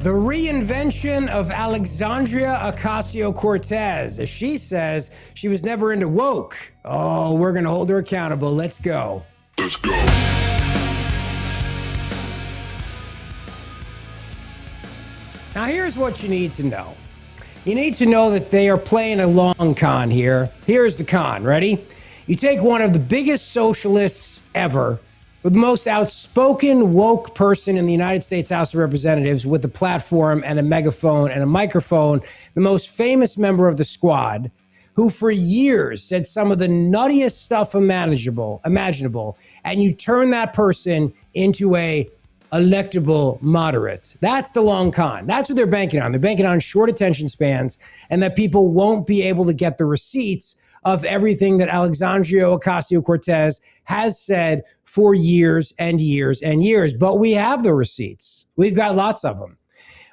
The reinvention of Alexandria Ocasio-Cortez. As she says, she was never into woke. Oh, we're going to hold her accountable. Let's go. Let's go. Now, here's what you need to know. You need to know that they are playing a long con here. Here's the con. Ready? You take one of the biggest socialists ever, with the most outspoken woke person in the United States House of Representatives, with a platform and a megaphone and a microphone, the most famous member of the squad, who for years said some of the nuttiest stuff imaginable, and you turn that person into a electable moderate. That's the long con. That's what they're banking on. They're banking on short attention spans and that people won't be able to get the receipts of everything that Alexandria Ocasio-Cortez has said for years and years and years. But we have the receipts. We've got lots of them.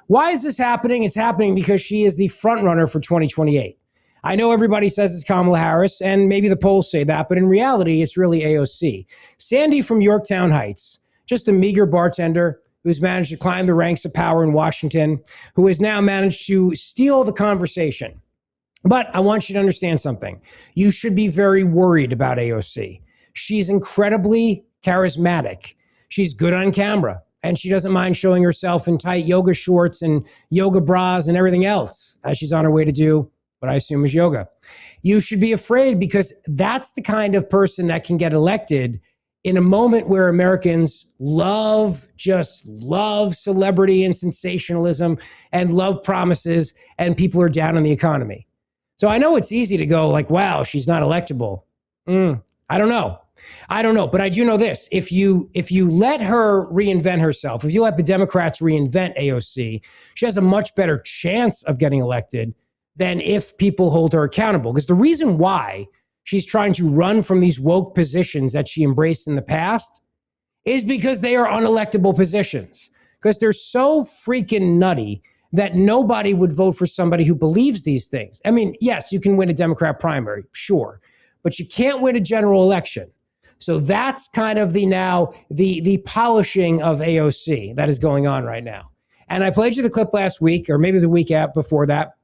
Why is this happening? It's happening because she is the front runner for 2028. I know everybody says it's Kamala Harris, and maybe the polls say that, but in reality, it's really AOC. Sandy from Yorktown Heights, just a meager bartender who's managed to climb the ranks of power in Washington, who has now managed to steal the conversation. But I want you to understand something. You should be very worried about AOC. She's incredibly charismatic. She's good on camera, and she doesn't mind showing herself in tight yoga shorts and yoga bras and everything else, as she's on her way to do what I assume is yoga. You should be afraid because that's the kind of person that can get elected in a moment where Americans just love celebrity and sensationalism and love promises, and people are down on the economy. So I know it's easy to go like, wow, she's not electable. I don't know. But I do know this. If you let her reinvent herself, if you let the Democrats reinvent AOC, she has a much better chance of getting elected than if people hold her accountable. Because the reason why she's trying to run from these woke positions that she embraced in the past is because they are unelectable positions. Because they're so freaking nutty that nobody would vote for somebody who believes these things. I mean, yes, you can win a Democrat primary, sure, but you can't win a general election. So that's kind of the polishing of AOC that is going on right now. And I played you the clip last week, or maybe the week before that,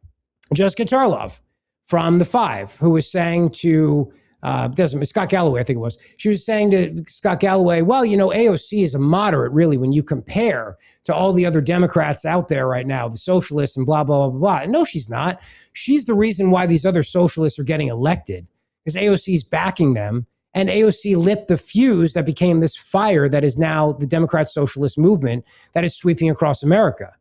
Jessica Tarlov from The Five, who was saying to Scott Galloway, I think it was. She was saying to Scott Galloway, well, AOC is a moderate, really, when you compare to all the other Democrats out there right now, the socialists and blah, blah, blah, blah. No, she's not. She's the reason why these other socialists are getting elected, because AOC is backing them. And AOC lit the fuse that became this fire that is now the Democrat socialist movement that is sweeping across America.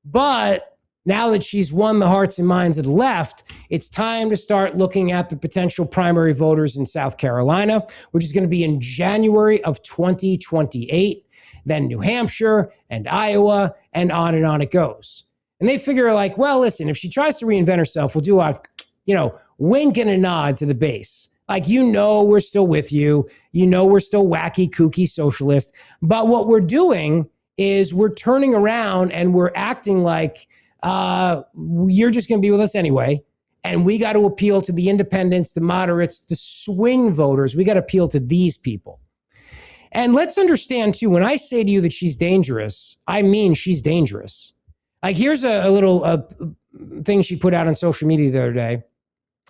But now that she's won the hearts and minds of the left, it's time to start looking at the potential primary voters in South Carolina, which is going to be in January of 2028, then New Hampshire and Iowa, and on it goes. And they figure like, well, listen, if she tries to reinvent herself, we'll do a, wink and a nod to the base. Like, we're still with you. We're still wacky, kooky socialist. But what we're doing is we're turning around and we're acting like, you're just going to be with us anyway. And we got to appeal to the independents, the moderates, the swing voters. We got to appeal to these people. And let's understand, too, when I say to you that she's dangerous, I mean she's dangerous. Like, here's a little thing she put out on social media the other day.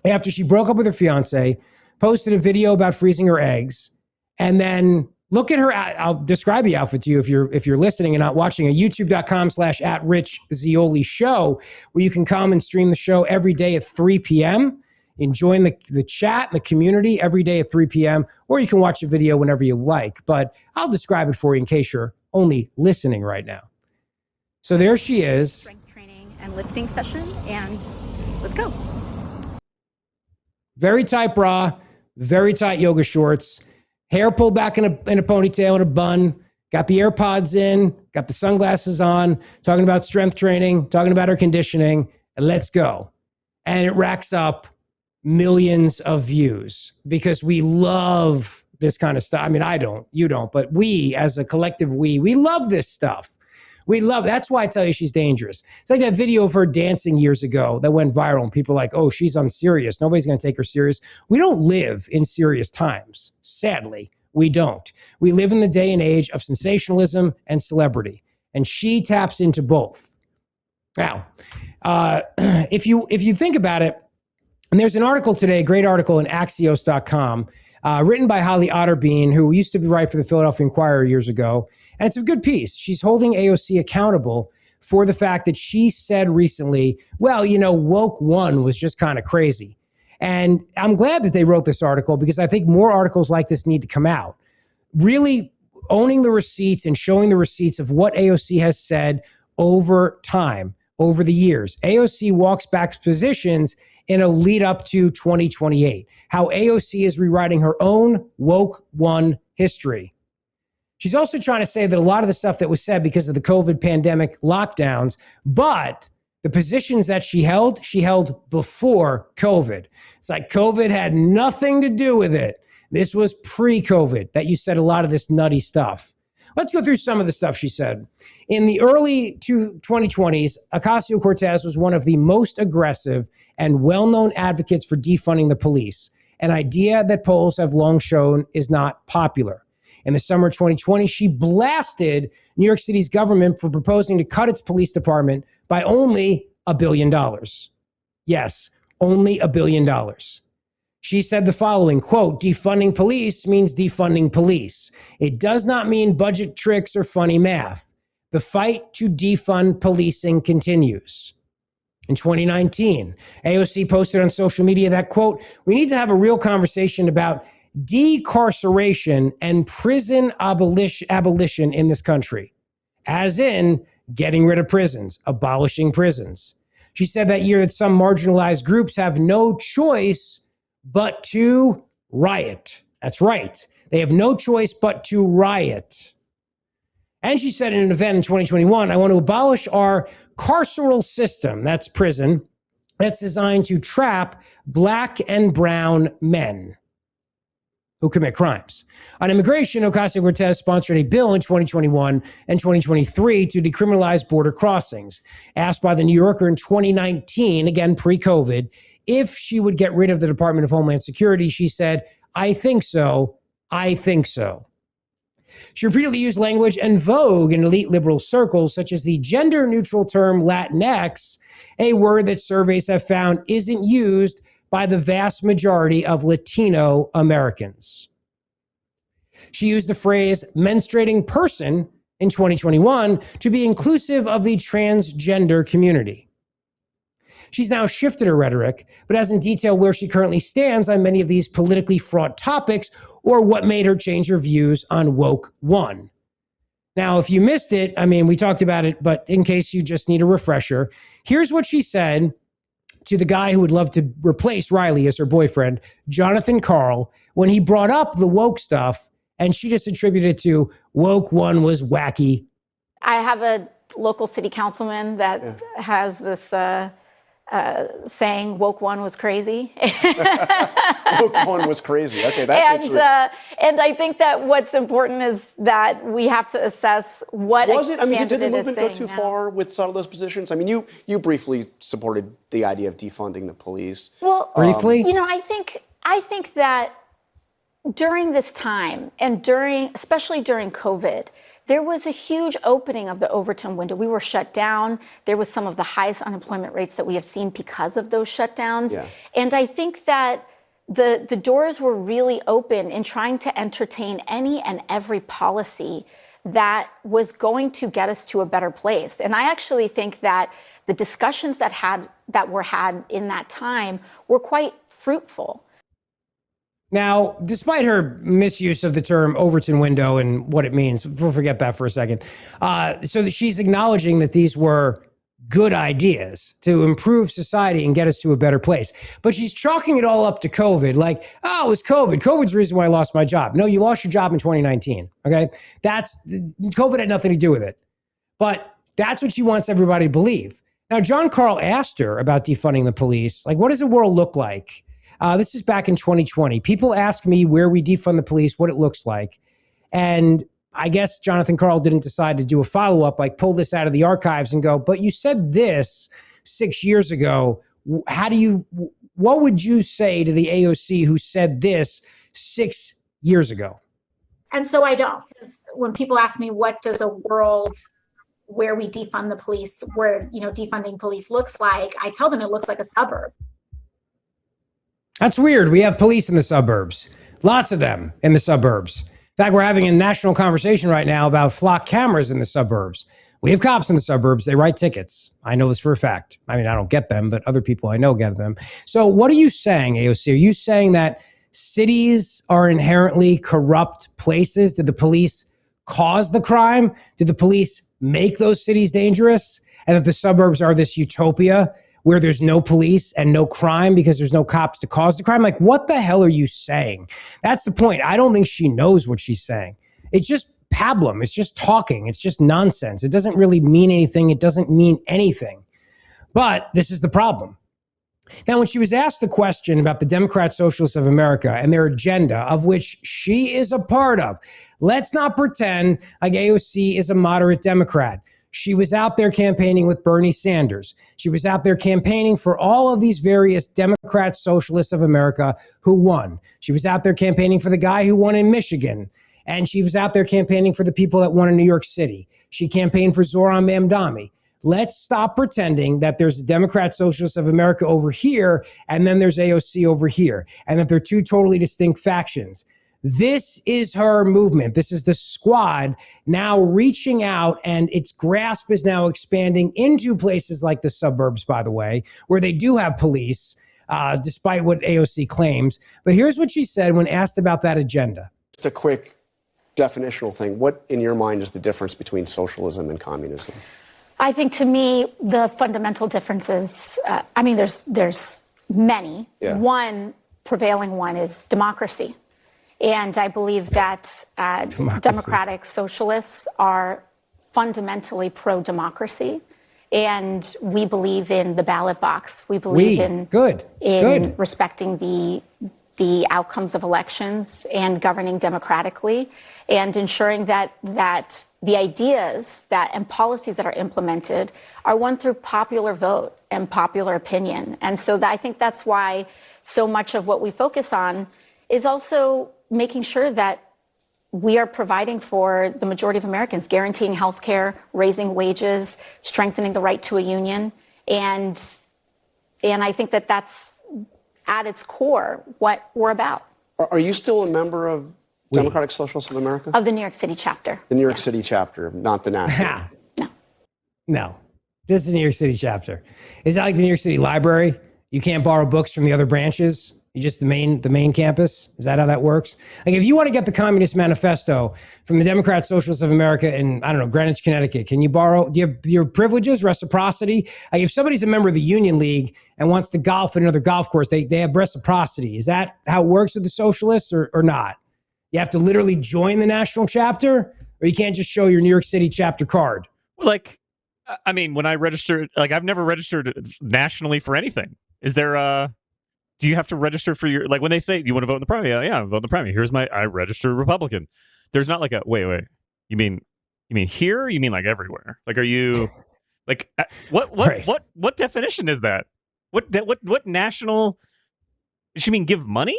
After she broke up with her fiance, posted a video about freezing her eggs, and then look at her. I'll describe the outfit to you if you're listening and not watching. YouTube.com/@RichZeoli show, where you can come and stream the show every day at 3 p.m. and join the chat and the community every day at 3 p.m. Or you can watch the video whenever you like. But I'll describe it for you in case you're only listening right now. So there she is. Strength training and lifting session, and let's go. Very tight bra, very tight yoga shorts. Hair pulled back in a ponytail and a bun, got the AirPods in, got the sunglasses on, talking about strength training, talking about her conditioning, and let's go. And it racks up millions of views because we love this kind of stuff. I mean, I don't, you don't, but we as a collective, we love this stuff. We love, that's why I tell you she's dangerous. It's like that video of her dancing years ago that went viral and people are like, oh, she's unserious. Nobody's going to take her serious. We don't live in serious times. Sadly, we don't. We live in the day and age of sensationalism and celebrity. And she taps into both. Now, if you think about it, and there's an article today, a great article in Axios.com, written by Holly Otterbein, who used to write for the Philadelphia Inquirer years ago. And it's a good piece. She's holding AOC accountable for the fact that she said recently, well, woke one was just kind of crazy. And I'm glad that they wrote this article because I think more articles like this need to come out. Really owning the receipts and showing the receipts of what AOC has said over time, over the years. AOC walks back positions in a lead up to 2028. How AOC is rewriting her own woke one history. She's also trying to say that a lot of the stuff that was said because of the COVID pandemic lockdowns, but the positions that she held before COVID. It's like COVID had nothing to do with it. This was pre-COVID that you said a lot of this nutty stuff. Let's go through some of the stuff she said. In the early 2020s, Ocasio-Cortez was one of the most aggressive and well-known advocates for defunding the police, an idea that polls have long shown is not popular. In the summer of 2020, she blasted New York City's government for proposing to cut its police department by only $1 billion. Yes, only $1 billion. She said the following, quote, defunding police means defunding police. It does not mean budget tricks or funny math. The fight to defund policing continues. In 2019, AOC posted on social media that, quote, we need to have a real conversation about decarceration and prison abolition in this country, as in getting rid of prisons, abolishing prisons. She said that year that some marginalized groups have no choice but to riot. That's right. They have no choice but to riot. And she said in an event in 2021, I want to abolish our carceral system, that's prison, that's designed to trap Black and brown men who commit crimes. On immigration, Ocasio-Cortez sponsored a bill in 2021 and 2023 to decriminalize border crossings. Asked by the New Yorker in 2019, again pre-COVID, if she would get rid of the Department of Homeland Security, she said, I think so. I think so. She repeatedly used language en vogue in elite liberal circles, such as the gender-neutral term Latinx, a word that surveys have found isn't used by the vast majority of Latino Americans. She used the phrase menstruating person in 2021 to be inclusive of the transgender community. She's now shifted her rhetoric, but hasn't detailed where she currently stands on many of these politically fraught topics or what made her change her views on woke one. Now, if you missed it, we talked about it, but in case you just need a refresher, here's what she said to the guy who would love to replace Riley as her boyfriend, Jonathan Karl, when he brought up the woke stuff, and she just attributed it to woke one was wacky. I have a local city councilman that has this saying woke one was crazy. Woke one was crazy. Okay, that's and I think that what's important is that we have to assess what was it. Did the movement go too far with some of those positions? You briefly supported the idea of defunding the police. Well, briefly, I think that during this time and especially during COVID, there was a huge opening of the Overton window. We were shut down. There was some of the highest unemployment rates that we have seen because of those shutdowns. Yeah. And I think that the doors were really open in trying to entertain any and every policy that was going to get us to a better place. And I actually think that the discussions that were had in that time were quite fruitful. Now, despite her misuse of the term Overton window and what it means, we'll forget that for a second. So that she's acknowledging that these were good ideas to improve society and get us to a better place. But she's chalking it all up to COVID, like, oh, it was COVID. COVID's the reason why I lost my job. No, you lost your job in 2019, okay? COVID had nothing to do with it. But that's what she wants everybody to believe. Now, John Karl asked her about defunding the police. Like, what does the world look like? This is back in 2020. People ask me where we defund the police, what it looks like. And I guess Jonathan Karl didn't decide to do a follow-up, like pull this out of the archives and go, but you said this 6 years ago. What would you say to the AOC who said this 6 years ago? And so I don't. Because when people ask me, what does a world where we defund the police, where, defunding police looks like, I tell them it looks like a suburb. That's weird. We have police in the suburbs, lots of them in the suburbs. In fact, we're having a national conversation right now about flock cameras in the suburbs. We have cops in the suburbs. They write tickets. I know this for a fact. I mean, I don't get them, but other people I know get them. So what are you saying, AOC? Are you saying that cities are inherently corrupt places? Did the police cause the crime? Did the police make those cities dangerous? And that the suburbs are this utopia where there's no police and no crime because there's no cops to cause the crime? Like, what the hell are you saying? That's the point. I don't think she knows what she's saying. It's just pablum. It's just talking. It's just nonsense. It doesn't really mean anything. It doesn't mean anything. But this is the problem. Now, when she was asked the question about the Democrat Socialists of America and their agenda, of which she is a part of, let's not pretend like AOC is a moderate Democrat. She was out there campaigning with Bernie Sanders. She was out there campaigning for all of these various Democrat Socialists of America who won. She was out there campaigning for the guy who won in Michigan. And she was out there campaigning for the people that won in New York City. She campaigned for Zohran Mamdani. Let's stop pretending that there's a Democrat Socialists of America over here, and then there's AOC over here, and that they're two totally distinct factions. This is her movement. This is the squad now reaching out, and its grasp is now expanding into places like the suburbs, by the way, where they do have police, despite what AOC claims. But here's what she said when asked about that agenda. Just a quick definitional thing. What, in your mind, is the difference between socialism and communism? I think, to me, the fundamental differences, there's many. Yeah. One prevailing one is democracy. And I believe that democratic socialists are fundamentally pro-democracy. And we believe in the ballot box. We believe in respecting the outcomes of elections and governing democratically and ensuring that the ideas and policies that are implemented are won through popular vote and popular opinion. And so I think that's why so much of what we focus on is also making sure that we are providing for the majority of Americans, guaranteeing health care, raising wages, strengthening the right to a union. And I think that that's at its core what we're about. Are you still a member of Democratic Socialists of America? Of the New York City chapter. The New York City chapter, not the national. No. This is the New York City chapter. Is that like the New York City Library? You can't borrow books from the other branches? You just the main campus? Is that how that works? Like, if you want to get the Communist Manifesto from the Democrat Socialists of America in, I don't know, Greenwich, Connecticut, can you borrow? Do you have your privileges, reciprocity? Like, if somebody's a member of the Union League and wants to golf at another golf course, they have reciprocity. Is that how it works with the socialists or not? You have to literally join the national chapter, or you can't just show your New York City chapter card? Like, I mean, when I registered, like, I've never registered nationally for anything. Is there do you have to register for your, like, when they say, do you want to vote in the primary? Yeah, vote in the primary. Here's I registered Republican. There's not like wait. You mean here? You mean like everywhere? Like, are you, like, what definition is that? What national, does she mean give money?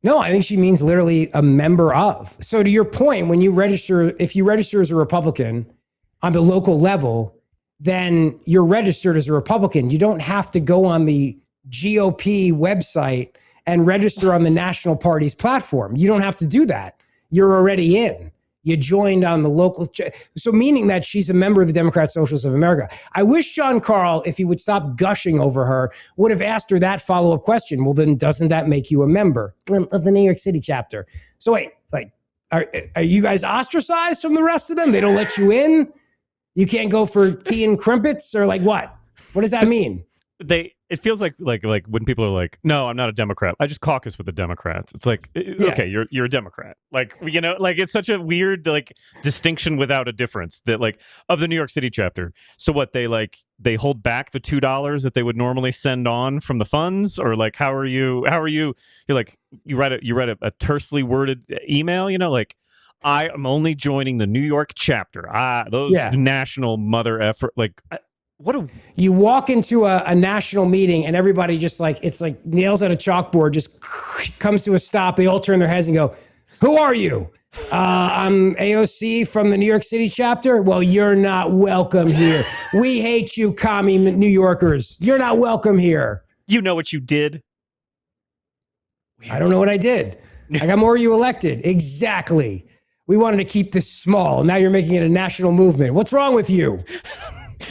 No, I think she means literally a member of. So to your point, when you register, if you register as a Republican on the local level, then you're registered as a Republican. You don't have to go on the GOP website and register on the National Party's platform. You don't have to do that. You're already in. You joined on the local. So meaning that she's a member of the Democrat Socialists of America. I wish John Carl, if he would stop gushing over her, would have asked her that follow-up question. Well, then doesn't that make you a member of the New York City chapter? So wait, like, are you guys ostracized from the rest of them? They don't let you in? You can't go for tea and crumpets, or like what? What does that mean? It feels like when people are like, no, I'm not a Democrat. I just caucus with the Democrats. It's like, okay, you're a Democrat. Like, you know, like, it's such a weird, like, distinction without a difference that, like, of the New York City chapter. So what, they hold back the $2 that they would normally send on from the funds, or like, how are you, you're like, you write a tersely worded email, you know, like, I am only joining the New York chapter. Those national mother effort, like, you walk into a national meeting and everybody just, like, it's like nails at a chalkboard, just comes to a stop. They all turn their heads and go, Who are you? I'm AOC from the New York City chapter. Well, you're not welcome here. We hate you, commie New Yorkers. You're not welcome here. You know what you did? I don't know what I did. I got more of you elected. Exactly. We wanted to keep this small. Now you're making it a national movement. What's wrong with you?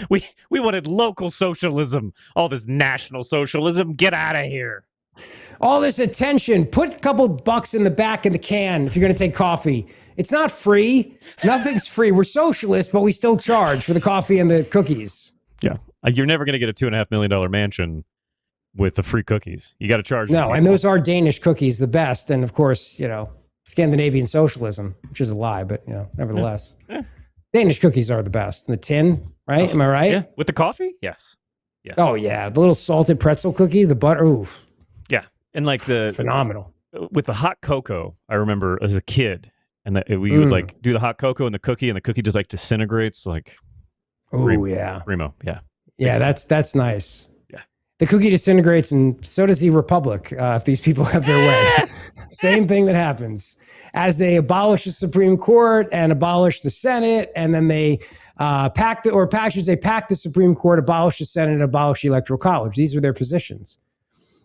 We wanted local socialism. All this national socialism. Get out of here. All this attention, put a couple bucks in the back of the can if you're going to take coffee. It's not free. Nothing's free. We're socialists, but we still charge for the coffee and the cookies. Yeah. You're never going to get a $2.5 million mansion with the free cookies. You got to charge. No, and those are Danish cookies, the best. And of course, Scandinavian socialism, which is a lie, but nevertheless. Yeah. Danish cookies are the best. In the tin, right? Am I right? Yeah. With the coffee? Yes. Oh, yeah. The little salted pretzel cookie, the butter. Oof. Yeah. And like phenomenal with the hot cocoa, I remember as a kid, and we would like do the hot cocoa and the cookie just like disintegrates. Like, yeah, Remo, yeah, that's nice. Yeah, the cookie disintegrates, and so does the Republic. If these people have their way, same thing that happens as they abolish the Supreme Court and abolish the Senate, and then they pack the Supreme Court, abolish the Senate, and abolish the Electoral College. These are their positions.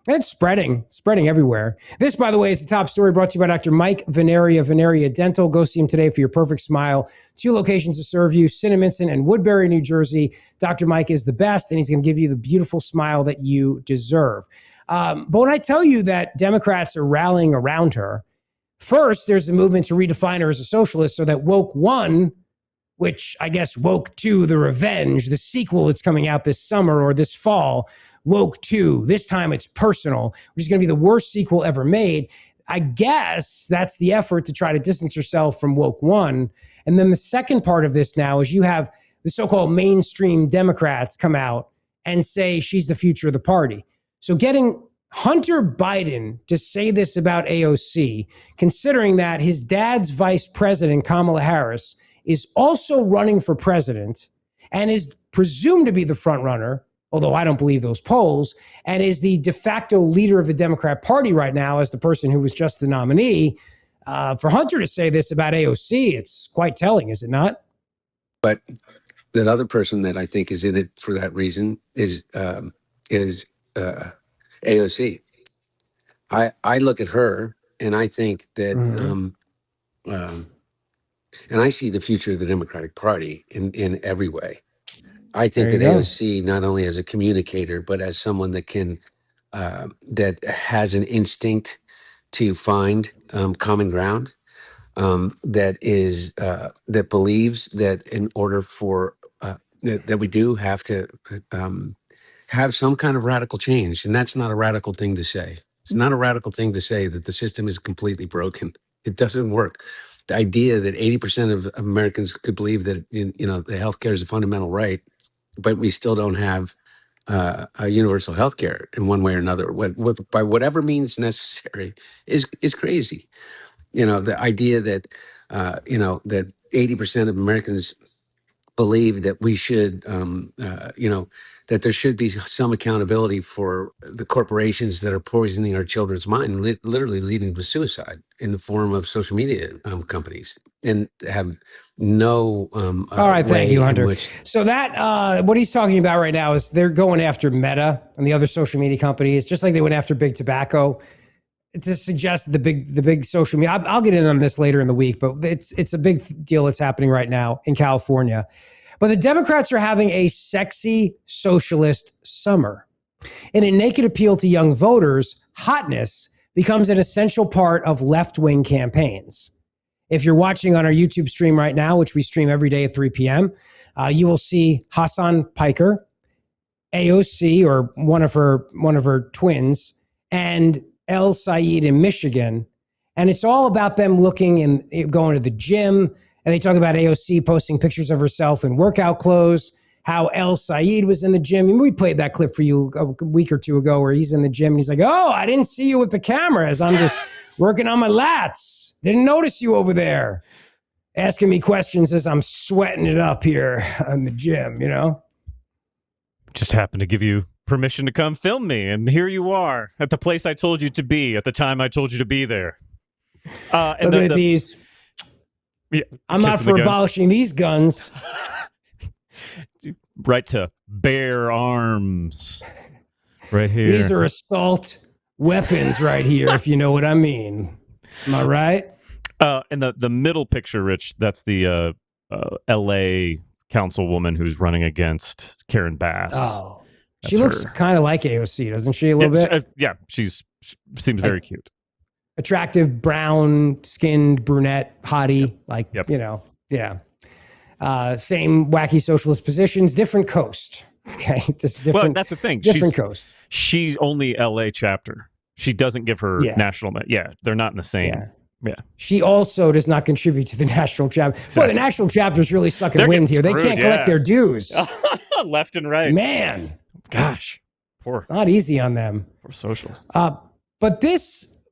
And it's spreading everywhere. This, by the way, is the top story brought to you by Dr. Mike Veneria, Veneria Dental. Go see him today for your perfect smile. 2 locations to serve you, Cinnaminson and Woodbury, New Jersey. Dr. Mike is the best, and he's going to give you the beautiful smile that you deserve. But when I tell you that Democrats are rallying around her, first, there's a movement to redefine her as a socialist so that Woke 1, which I guess Woke 2, The Revenge, the sequel that's coming out this summer or this fall, Woke 2, this time it's personal, which is going to be the worst sequel ever made. I guess that's the effort to try to distance herself from Woke 1. And then the second part of this now is you have the so-called mainstream Democrats come out and say she's the future of the party. So getting Hunter Biden to say this about AOC, considering that his dad's vice president, Kamala Harris, is also running for president and is presumed to be the front runner, although I don't believe those polls, and is the de facto leader of the Democrat Party right now as the person who was just the nominee. For Hunter to say this about AOC, it's quite telling, is it not? But that other person that I think is in it for that reason is AOC. I look at her and I think that, and I see the future of the Democratic Party in every way. I think that AOC, not only as a communicator, but as someone that can, that has an instinct to find common ground, that believes that in order for that we do have to have some kind of radical change, and that's not a radical thing to say. It's not a radical thing to say that the system is completely broken. It doesn't work. The idea that 80% of Americans could believe that the healthcare is a fundamental right, but we still don't have a universal health care in one way or another, by whatever means necessary, is crazy. The idea that, that 80% of Americans believe that we should, that there should be some accountability for the corporations that are poisoning our children's mind, literally leading to suicide in the form of social media companies, and have no all right, thank you, Hunter. So that what he's talking about right now is they're going after Meta and the other social media companies, just like they went after Big Tobacco, to suggest the big social media. I'll get in on this later in the week, but it's a big deal that's happening right now in California. But the Democrats are having a sexy socialist summer. In a naked appeal to young voters, hotness becomes an essential part of left-wing campaigns. If you're watching on our YouTube stream right now, which we stream every day at 3 p.m., you will see Hassan Piker, AOC, or one of her twins, and El Sayed in Michigan. And it's all about them looking and going to the gym. And they talk about AOC posting pictures of herself in workout clothes, how El Sayed was in the gym. And we played that clip for you a week or two ago where he's in the gym and he's like, oh, I didn't see you with the cameras. I'm just working on my lats. Didn't notice you over there. Asking me questions as I'm sweating it up here in the gym, Just happened to give you permission to come film me. And here you are at the place I told you to be at the time I told you to be there. Looking at these. Yeah, I'm not for abolishing these guns. Right to bear arms. Right here. These are assault weapons right here, if you know what I mean. Am I right? And the middle picture, Rich, that's the L.A. councilwoman who's running against Karen Bass. Oh, she looks kind of like AOC, doesn't she? A little bit. She seems very cute. Attractive, brown-skinned brunette hottie, same wacky socialist positions, different coast. Okay, just different. Well, that's the thing. Different coast. She's only LA chapter. She doesn't give her national. They're not in the same. Yeah. She also does not contribute to the national chapter. Exactly. Well, the national chapter's really sucking wind here. They can't collect their dues. Left and right. Man. Gosh. Poor. Not easy on them. Poor socialists.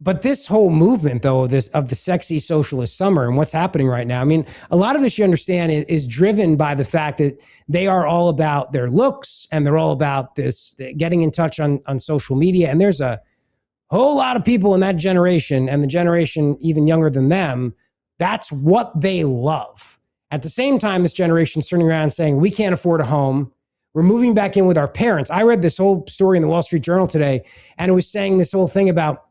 But this whole movement, though, of the sexy socialist summer and what's happening right now, I mean, a lot of this, you understand, is driven by the fact that they are all about their looks and they're all about this getting in touch on social media. And there's a whole lot of people in that generation and the generation even younger than them. That's what they love. At the same time, this generation's turning around and saying, we can't afford a home. We're moving back in with our parents. I read this whole story in the Wall Street Journal today, and it was saying this whole thing about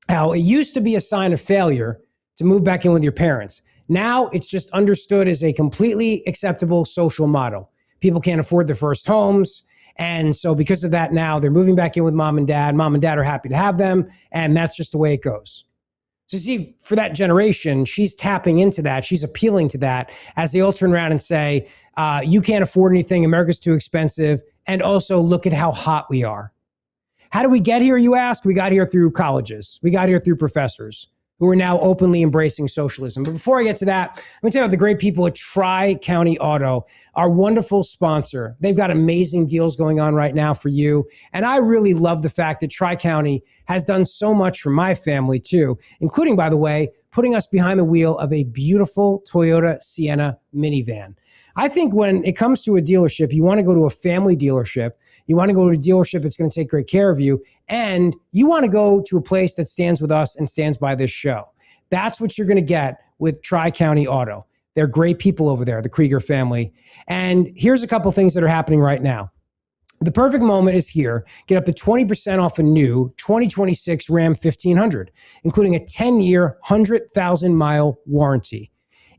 how it used to be a sign of failure to move back in with your parents. Now it's just understood as a completely acceptable social model. People can't afford their first homes. And so because of that, now they're moving back in with mom and dad. Mom and dad are happy to have them. And that's just the way it goes. So see, for that generation, she's tapping into that. She's appealing to that as they all turn around and say, you can't afford anything. America's too expensive. And also look at how hot we are. How do we get here, you ask? We got here through colleges. We got here through professors who are now openly embracing socialism. But before I get to that, let me tell you about the great people at Tri-County Auto, our wonderful sponsor. They've got amazing deals going on right now for you. And I really love the fact that Tri-County has done so much for my family too, including, by the way, putting us behind the wheel of a beautiful Toyota Sienna minivan. I think when it comes to a dealership, you want to go to a family dealership. You want to go to a dealership that's going to take great care of you. And you want to go to a place that stands with us and stands by this show. That's what you're going to get with Tri-County Auto. They're great people over there, the Krieger family. And here's a couple things that are happening right now. The perfect moment is here. Get up to 20% off a new 2026 Ram 1500, including a 10-year, 100,000-mile warranty.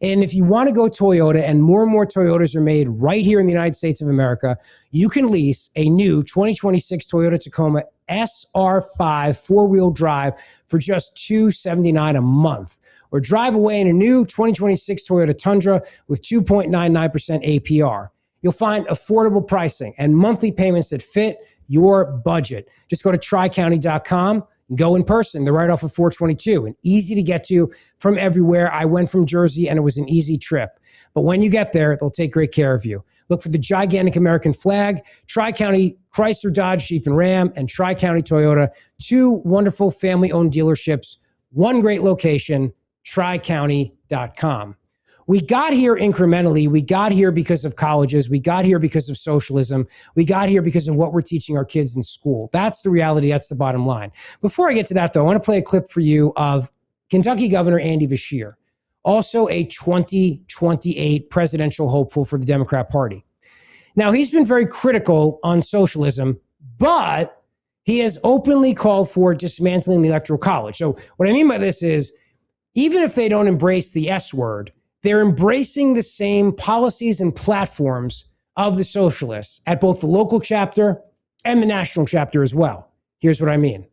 And if you want to go Toyota, and more Toyotas are made right here in the United States of America, you can lease a new 2026 Toyota Tacoma SR5 four-wheel drive for just $279 a month. Or drive away in a new 2026 Toyota Tundra with 2.99% APR. You'll find affordable pricing and monthly payments that fit your budget. Just go to tricounty.com. Go in person. They're right off of 422 and easy to get to from everywhere. I went from Jersey and it was an easy trip. But when you get there, they'll take great care of you. Look for the gigantic American flag, Tri-County Chrysler, Dodge, Jeep, and Ram, and Tri-County Toyota. Two wonderful family-owned dealerships, one great location, tricounty.com. We got here incrementally. We got here because of colleges. We got here because of socialism. We got here because of what we're teaching our kids in school. That's the reality. That's the bottom line. Before I get to that, though, I want to play a clip for you of Kentucky Governor Andy Beshear, also a 2028 presidential hopeful for the Democrat Party. Now, he's been very critical on socialism, but he has openly called for dismantling the Electoral College. So what I mean by this is, even if they don't embrace the S word, they're embracing the same policies and platforms of the socialists at both the local chapter and the national chapter as well. Here's what I mean.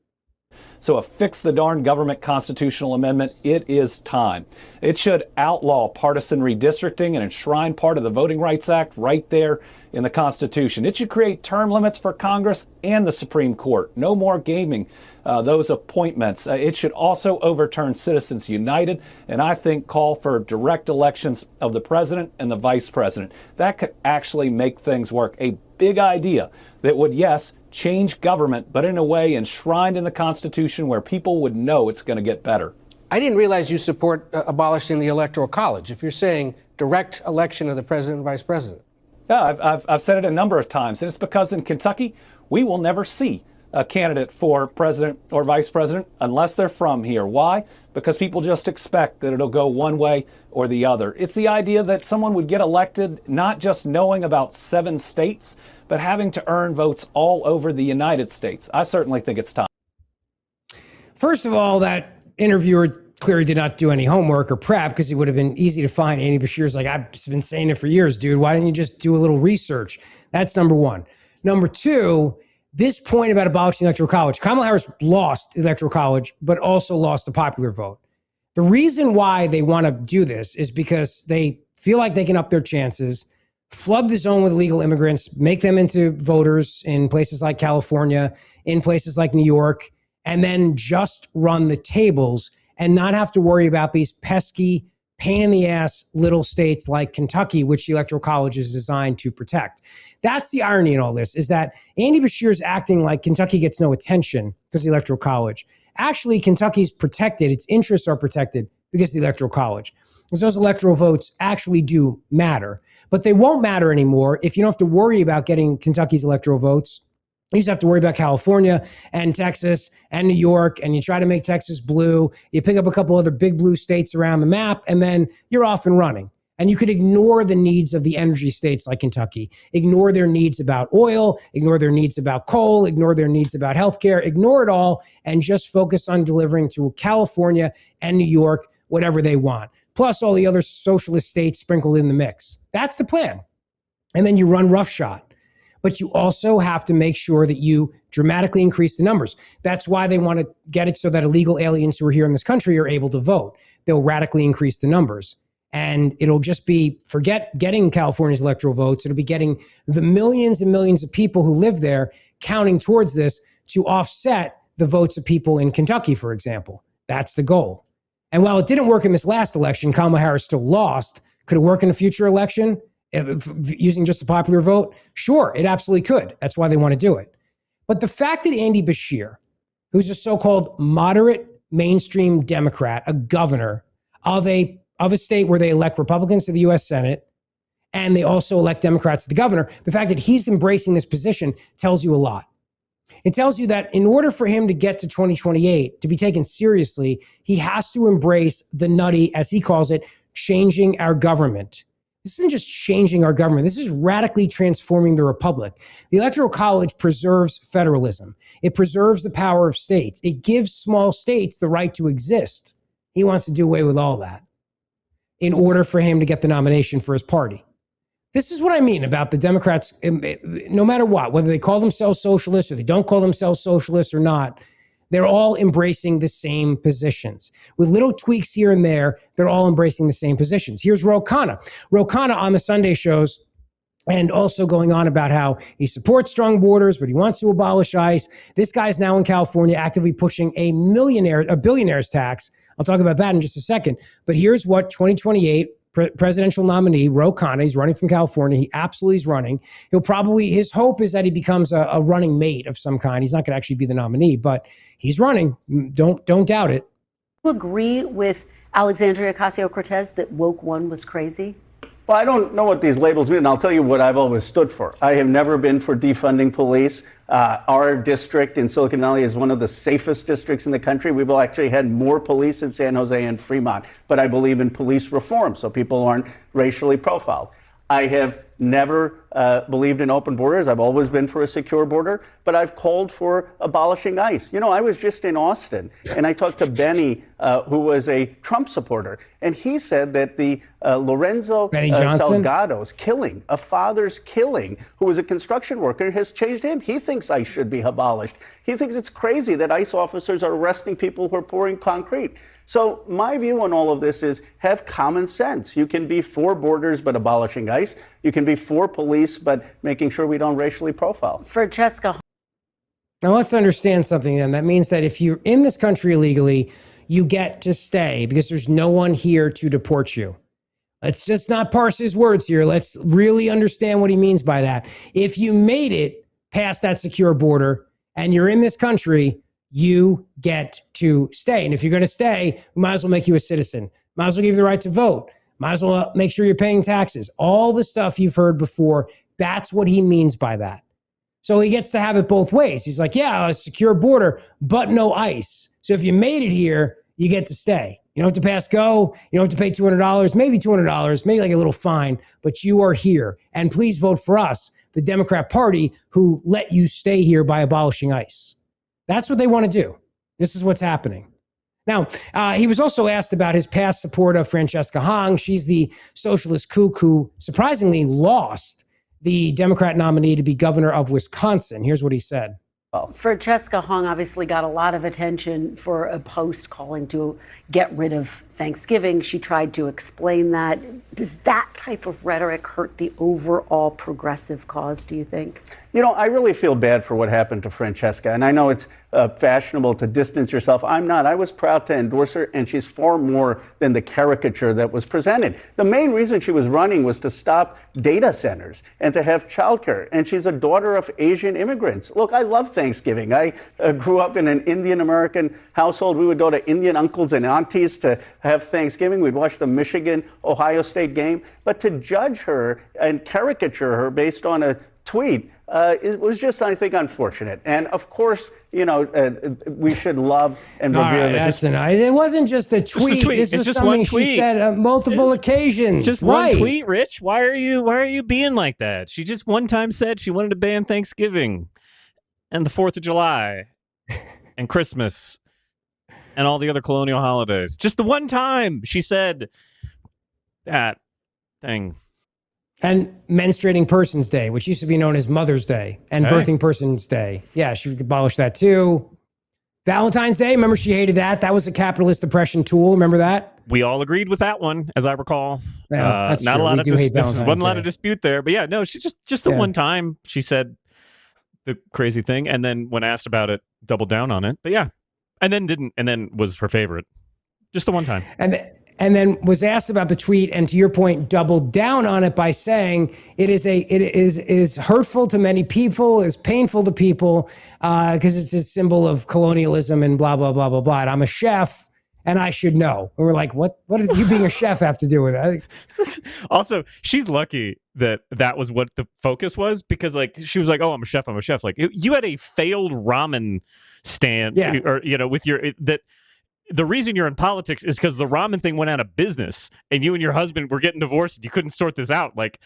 So a fix the darn government constitutional amendment, it is time. It should outlaw partisan redistricting and enshrine part of the Voting Rights Act right there in the Constitution. It should create term limits for Congress and the Supreme Court. No more gaming those appointments. It should also overturn Citizens United and I think call for direct elections of the president and the vice president. That could actually make things work. A big idea that would, yes, change government, but in a way enshrined in the Constitution where people would know it's going to get better. I didn't realize you support abolishing the Electoral College, if you're saying direct election of the president and vice president. Yeah, I've said it a number of times, and it's because in Kentucky, we will never see a candidate for president or vice president unless they're from here. Why? Because people just expect that it'll go one way or the other. It's the idea that someone would get elected not just knowing about 7 states, but having to earn votes all over the United States. I certainly think it's time. First of all, that interviewer clearly did not do any homework or prep, because it would have been easy to find. Andy Beshear's like, I've been saying it for years, dude. Why didn't you just do a little research? That's number one. Number two, this point about abolishing the Electoral College, Kamala Harris lost the Electoral College, but also lost the popular vote. The reason why they want to do this is because they feel like they can up their chances, flood the zone with illegal immigrants, make them into voters in places like California, in places like New York, and then just run the tables and not have to worry about these pesky, pain in the ass little states like Kentucky, which the Electoral College is designed to protect. That's the irony in all this, is that Andy Beshear is acting like Kentucky gets no attention because of the Electoral College. Actually, Kentucky's protected. Its interests are protected because of the Electoral College. Because those electoral votes actually do matter. But they won't matter anymore if you don't have to worry about getting Kentucky's electoral votes. You just have to worry about California and Texas and New York, and you try to make Texas blue. You pick up a couple other big blue states around the map, and then you're off and running. And you could ignore the needs of the energy states like Kentucky, ignore their needs about oil, ignore their needs about coal, ignore their needs about healthcare, ignore it all, and just focus on delivering to California and New York whatever they want, plus all the other socialist states sprinkled in the mix. That's the plan. And then you run roughshod. But you also have to make sure that you dramatically increase the numbers. That's why they want to get it so that illegal aliens who are here in this country are able to vote. They'll radically increase the numbers. And it'll just be, forget getting California's electoral votes. It'll be getting the millions and millions of people who live there counting towards this to offset the votes of people in Kentucky, for example. That's the goal. And while it didn't work in this last election, Kamala Harris still lost. Could it work in a future election? Using just the popular vote? Sure, it absolutely could. That's why they want to do it. But the fact that Andy Beshear, who's a so-called moderate mainstream Democrat, a governor of a state where they elect Republicans to the U.S. Senate, and they also elect Democrats to the governor, the fact that he's embracing this position tells you a lot. It tells you that in order for him to get to 2028, to be taken seriously, he has to embrace the nutty, as he calls it, changing our government. This isn't just changing our government. This is radically transforming the republic. The Electoral College preserves federalism. It preserves the power of states. It gives small states the right to exist. He wants to do away with all that in order for him to get the nomination for his party. This is what I mean about the Democrats, no matter what, whether they call themselves socialists or they don't call themselves socialists or not, they're all embracing the same positions. With little tweaks here and there, they're all embracing the same positions. Here's Khanna. Khanna on the Sunday shows, and also going on about how he supports strong borders, but he wants to abolish ICE. This guy's now in California actively pushing a billionaire's tax. I'll talk about that in just a second. But here's what 2028 presidential nominee, Khanna, he's running from California. He absolutely is running. His hope is that he becomes a running mate of some kind. He's not going to actually be the nominee, but he's running. Don't doubt it. Do you agree with Alexandria Ocasio-Cortez that woke one was crazy? Well, I don't know what these labels mean, and I'll tell you what I've always stood for. I have never been for defunding police. Our district in Silicon Valley is one of the safest districts in the country. We've actually had more police in San Jose and Fremont, but I believe in police reform so people aren't racially profiled. I have never believed in open borders. I've always been for a secure border, but I've called for abolishing ICE. You know, I was just in Austin, and I talked to Benny, who was a Trump supporter, and he said that the Lorenzo Salgado's killing, a father's killing, who was a construction worker, has changed him. He thinks ICE should be abolished. He thinks it's crazy that ICE officers are arresting people who are pouring concrete. So my view on all of this is have common sense. You can be for borders but abolishing ICE. You can be for police but making sure we don't racially profile. Francesca. Now let's understand something then. That means that if you're in this country illegally, you get to stay because there's no one here to deport you. Let's just not parse his words here. Let's really understand what he means by that. If you made it past that secure border and you're in this country, you get to stay. And if you're going to stay, we might as well make you a citizen. Might as well give you the right to vote. Might as well make sure you're paying taxes. All the stuff you've heard before, that's what he means by that. So he gets to have it both ways. He's like, yeah, a secure border, but no ICE. So if you made it here, you get to stay. You don't have to pass go. You don't have to pay $200, maybe $200, maybe like a little fine, but you are here. And please vote for us, the Democrat Party, who let you stay here by abolishing ICE. That's what they want to do. This is what's happening. Now, he was also asked about his past support of Francesca Hong. She's the socialist kook who surprisingly lost the Democrat nominee to be governor of Wisconsin. Here's what he said. Francesca Hong obviously got a lot of attention for a post calling to get rid of Thanksgiving. She tried to explain that. Does that type of rhetoric hurt the overall progressive cause, do you think? You know, I really feel bad for what happened to Francesca, and I know it's fashionable to distance yourself. I'm not. I was proud to endorse her, and she's far more than the caricature that was presented. The main reason she was running was to stop data centers and to have childcare, and she's a daughter of Asian immigrants. Look, I love Thanksgiving. I grew up in an Indian American household. We would go to Indian uncles and aunties to have Thanksgiving. We'd watch the Michigan-Ohio State game. But to judge her and caricature her based on a tweet, it was just, I think, unfortunate. And of course, you know, we should love and revere the history. It wasn't just a tweet. This was just something one she tweet. said on multiple occasions. Just one tweet, Rich. Why are you being like that? She just one time said she wanted to ban Thanksgiving and the 4th of July and Christmas and all the other colonial holidays. Just the one time she said that thing. And Menstruating Persons Day, which used to be known as Mother's Day, and Birthing Persons Day. Yeah, she would abolish that too. Valentine's Day, remember she hated that? That was a capitalist oppression tool. Remember that? We all agreed with that one, as I recall. Yeah, that's not true. a lot We of do hate Valentine's wasn't a lot Day. of dispute there. But yeah, no, she just the one time she said the crazy thing, and then when asked about it, doubled down on it. But yeah, and then was her favorite. Just the one time. And then was asked about the tweet, and to your point, doubled down on it by saying it is hurtful to many people, is painful to people, because it's a symbol of colonialism and blah blah blah blah blah. And I'm a chef, and I should know. And we're like, what does you being a chef have to do with it? Also, she's lucky that was what the focus was, because like she was like, oh, I'm a chef. Like you had a failed ramen stand, or you know, with your that. The reason you're in politics is because the ramen thing went out of business, and you and your husband were getting divorced, and you couldn't sort this out. Like,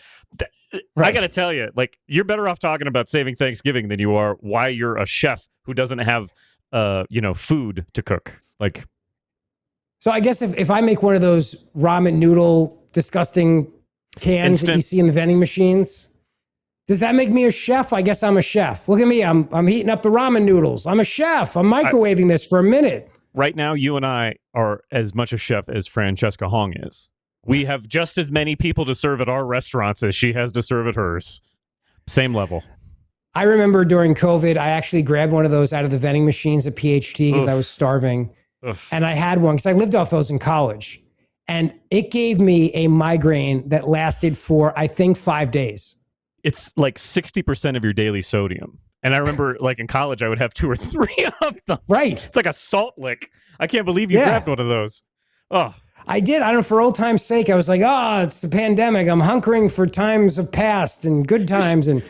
I got to tell you, like, you're better off talking about saving Thanksgiving than you are why you're a chef who doesn't have, food to cook. Like, so I guess if I make one of those ramen noodle disgusting cans that you see in the vending machines, does that make me a chef? I guess I'm a chef. Look at me. I'm heating up the ramen noodles. I'm a chef. I'm microwaving this for a minute. Right now, you and I are as much a chef as Francesca Hong is. We have just as many people to serve at our restaurants as she has to serve at hers. Same level. I remember during COVID, I actually grabbed one of those out of the vending machines at PhD because I was starving. And I had one because I lived off those in college. And it gave me a migraine that lasted for, I think, 5 days. It's like 60% of your daily sodium. And I remember, like, in college, I would have 2 or 3 of them. Right. It's like a salt lick. I can't believe you grabbed one of those. Oh. I did. I don't know, for old time's sake, I was like, it's the pandemic. I'm hunkering for times of past and good times and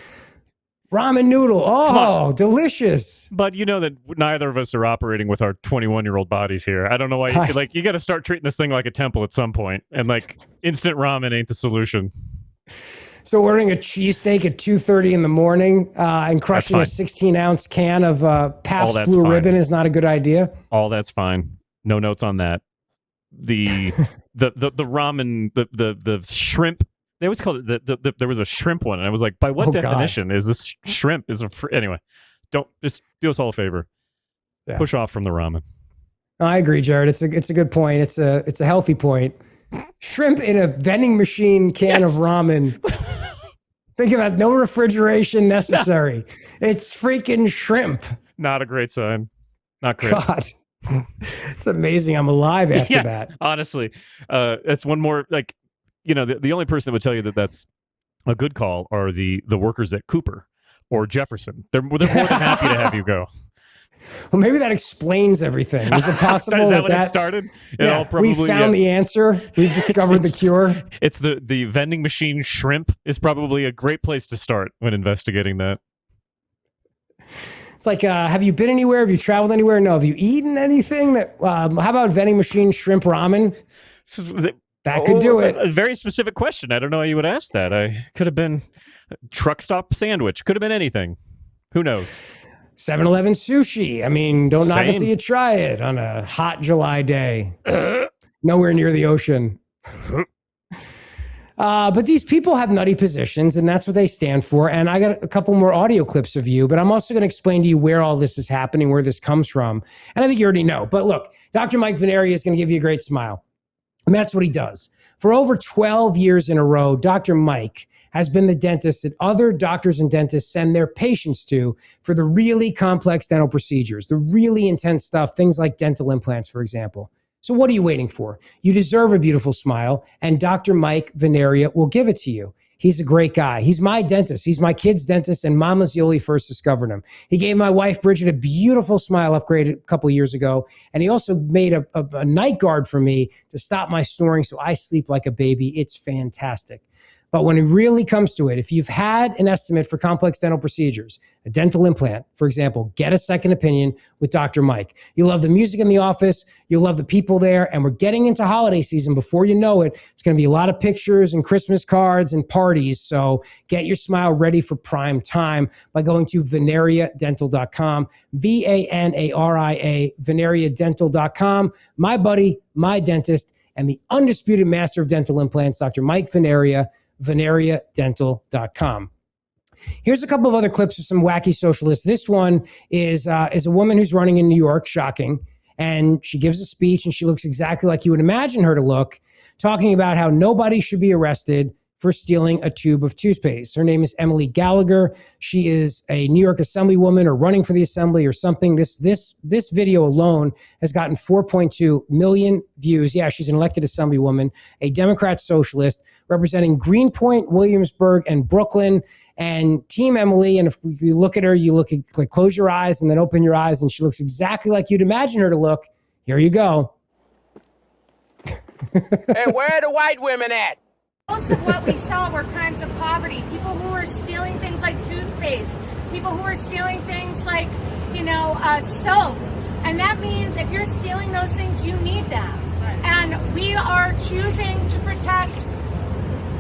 ramen noodle. Oh, delicious. But you know that neither of us are operating with our 21-year-old bodies here. I don't know why. You got to start treating this thing like a temple at some point. And, like, instant ramen ain't the solution. So ordering a cheesesteak at 2:30 in the morning and crushing a 16-ounce can of Pabst Blue Ribbon is not a good idea. All that's fine. No notes on that. The ramen, the shrimp. They always call it there was a shrimp one, and I was like, by what definition is this shrimp? Anyway? Don't just do us all a favor. Yeah. Push off from the ramen. I agree, Jared. It's a good point. It's a healthy point. Shrimp in a vending machine can of ramen. Think about no refrigeration necessary. No. It's freaking shrimp. Not a great sign. Not great. God. It's amazing I'm alive after that. Honestly. That's one more, like, you know, the only person that would tell you that that's a good call are the workers at Cooper or Jefferson. They're more than happy to have you go. Well, maybe that explains everything. Is it possible Is that when it started? We found the answer. We've discovered the cure. It's the vending machine shrimp is probably a great place to start when investigating that. It's like, have you been anywhere? Have you traveled anywhere? No. Have you eaten anything? How about vending machine shrimp ramen? That could do it. A very specific question. I don't know how you would ask that. I could have been truck stop sandwich. Could have been anything. Who knows? 7-Eleven sushi. I mean, don't knock it Same. till you try it on a hot July day. Nowhere near the ocean. But these people have nutty positions, and that's what they stand for. And I got a couple more audio clips of you, but I'm also going to explain to you where all this is happening, where this comes from. And I think you already know. But look, Dr. Mike Veneria is going to give you a great smile. And that's what he does. For over 12 years in a row, Dr. Mike has been the dentist that other doctors and dentists send their patients to for the really complex dental procedures, the really intense stuff, things like dental implants, for example. So what are you waiting for? You deserve a beautiful smile, and Dr. Mike Veneria will give it to you. He's a great guy. He's my dentist. He's my kid's dentist, and Mama Zeoli first discovered him. He gave my wife, Bridget, a beautiful smile upgrade a couple years ago, and he also made a night guard for me to stop my snoring so I sleep like a baby. It's fantastic. But when it really comes to it, if you've had an estimate for complex dental procedures, a dental implant, for example, get a second opinion with Dr. Mike. You'll love the music in the office. You'll love the people there. And we're getting into holiday season. Before you know it, it's going to be a lot of pictures and Christmas cards and parties. So get your smile ready for prime time by going to veneriadental.com, VANARIA, veneriadental.com. My buddy, my dentist, and the undisputed master of dental implants, Dr. Mike Veneria, veneriadental.com. Here's a couple of other clips of some wacky socialists. This one is a woman who's running in New York, shocking, and she gives a speech and she looks exactly like you would imagine her to look, talking about how nobody should be arrested for stealing a tube of toothpaste. Her name is Emily Gallagher. She is a New York Assemblywoman or running for the Assembly or something. This video alone has gotten 4.2 million views. Yeah, she's an elected Assemblywoman, a Democrat socialist representing Greenpoint, Williamsburg, and Brooklyn. And Team Emily, and if you look at her, you look at, like, close your eyes and then open your eyes, and she looks exactly like you'd imagine her to look. Here you go. Hey, where are the white women at? Most of what we saw were crimes of poverty. People who were stealing things like toothpaste. People who were stealing things like, soap. And that means if you're stealing those things, you need them. Right. And we are choosing to protect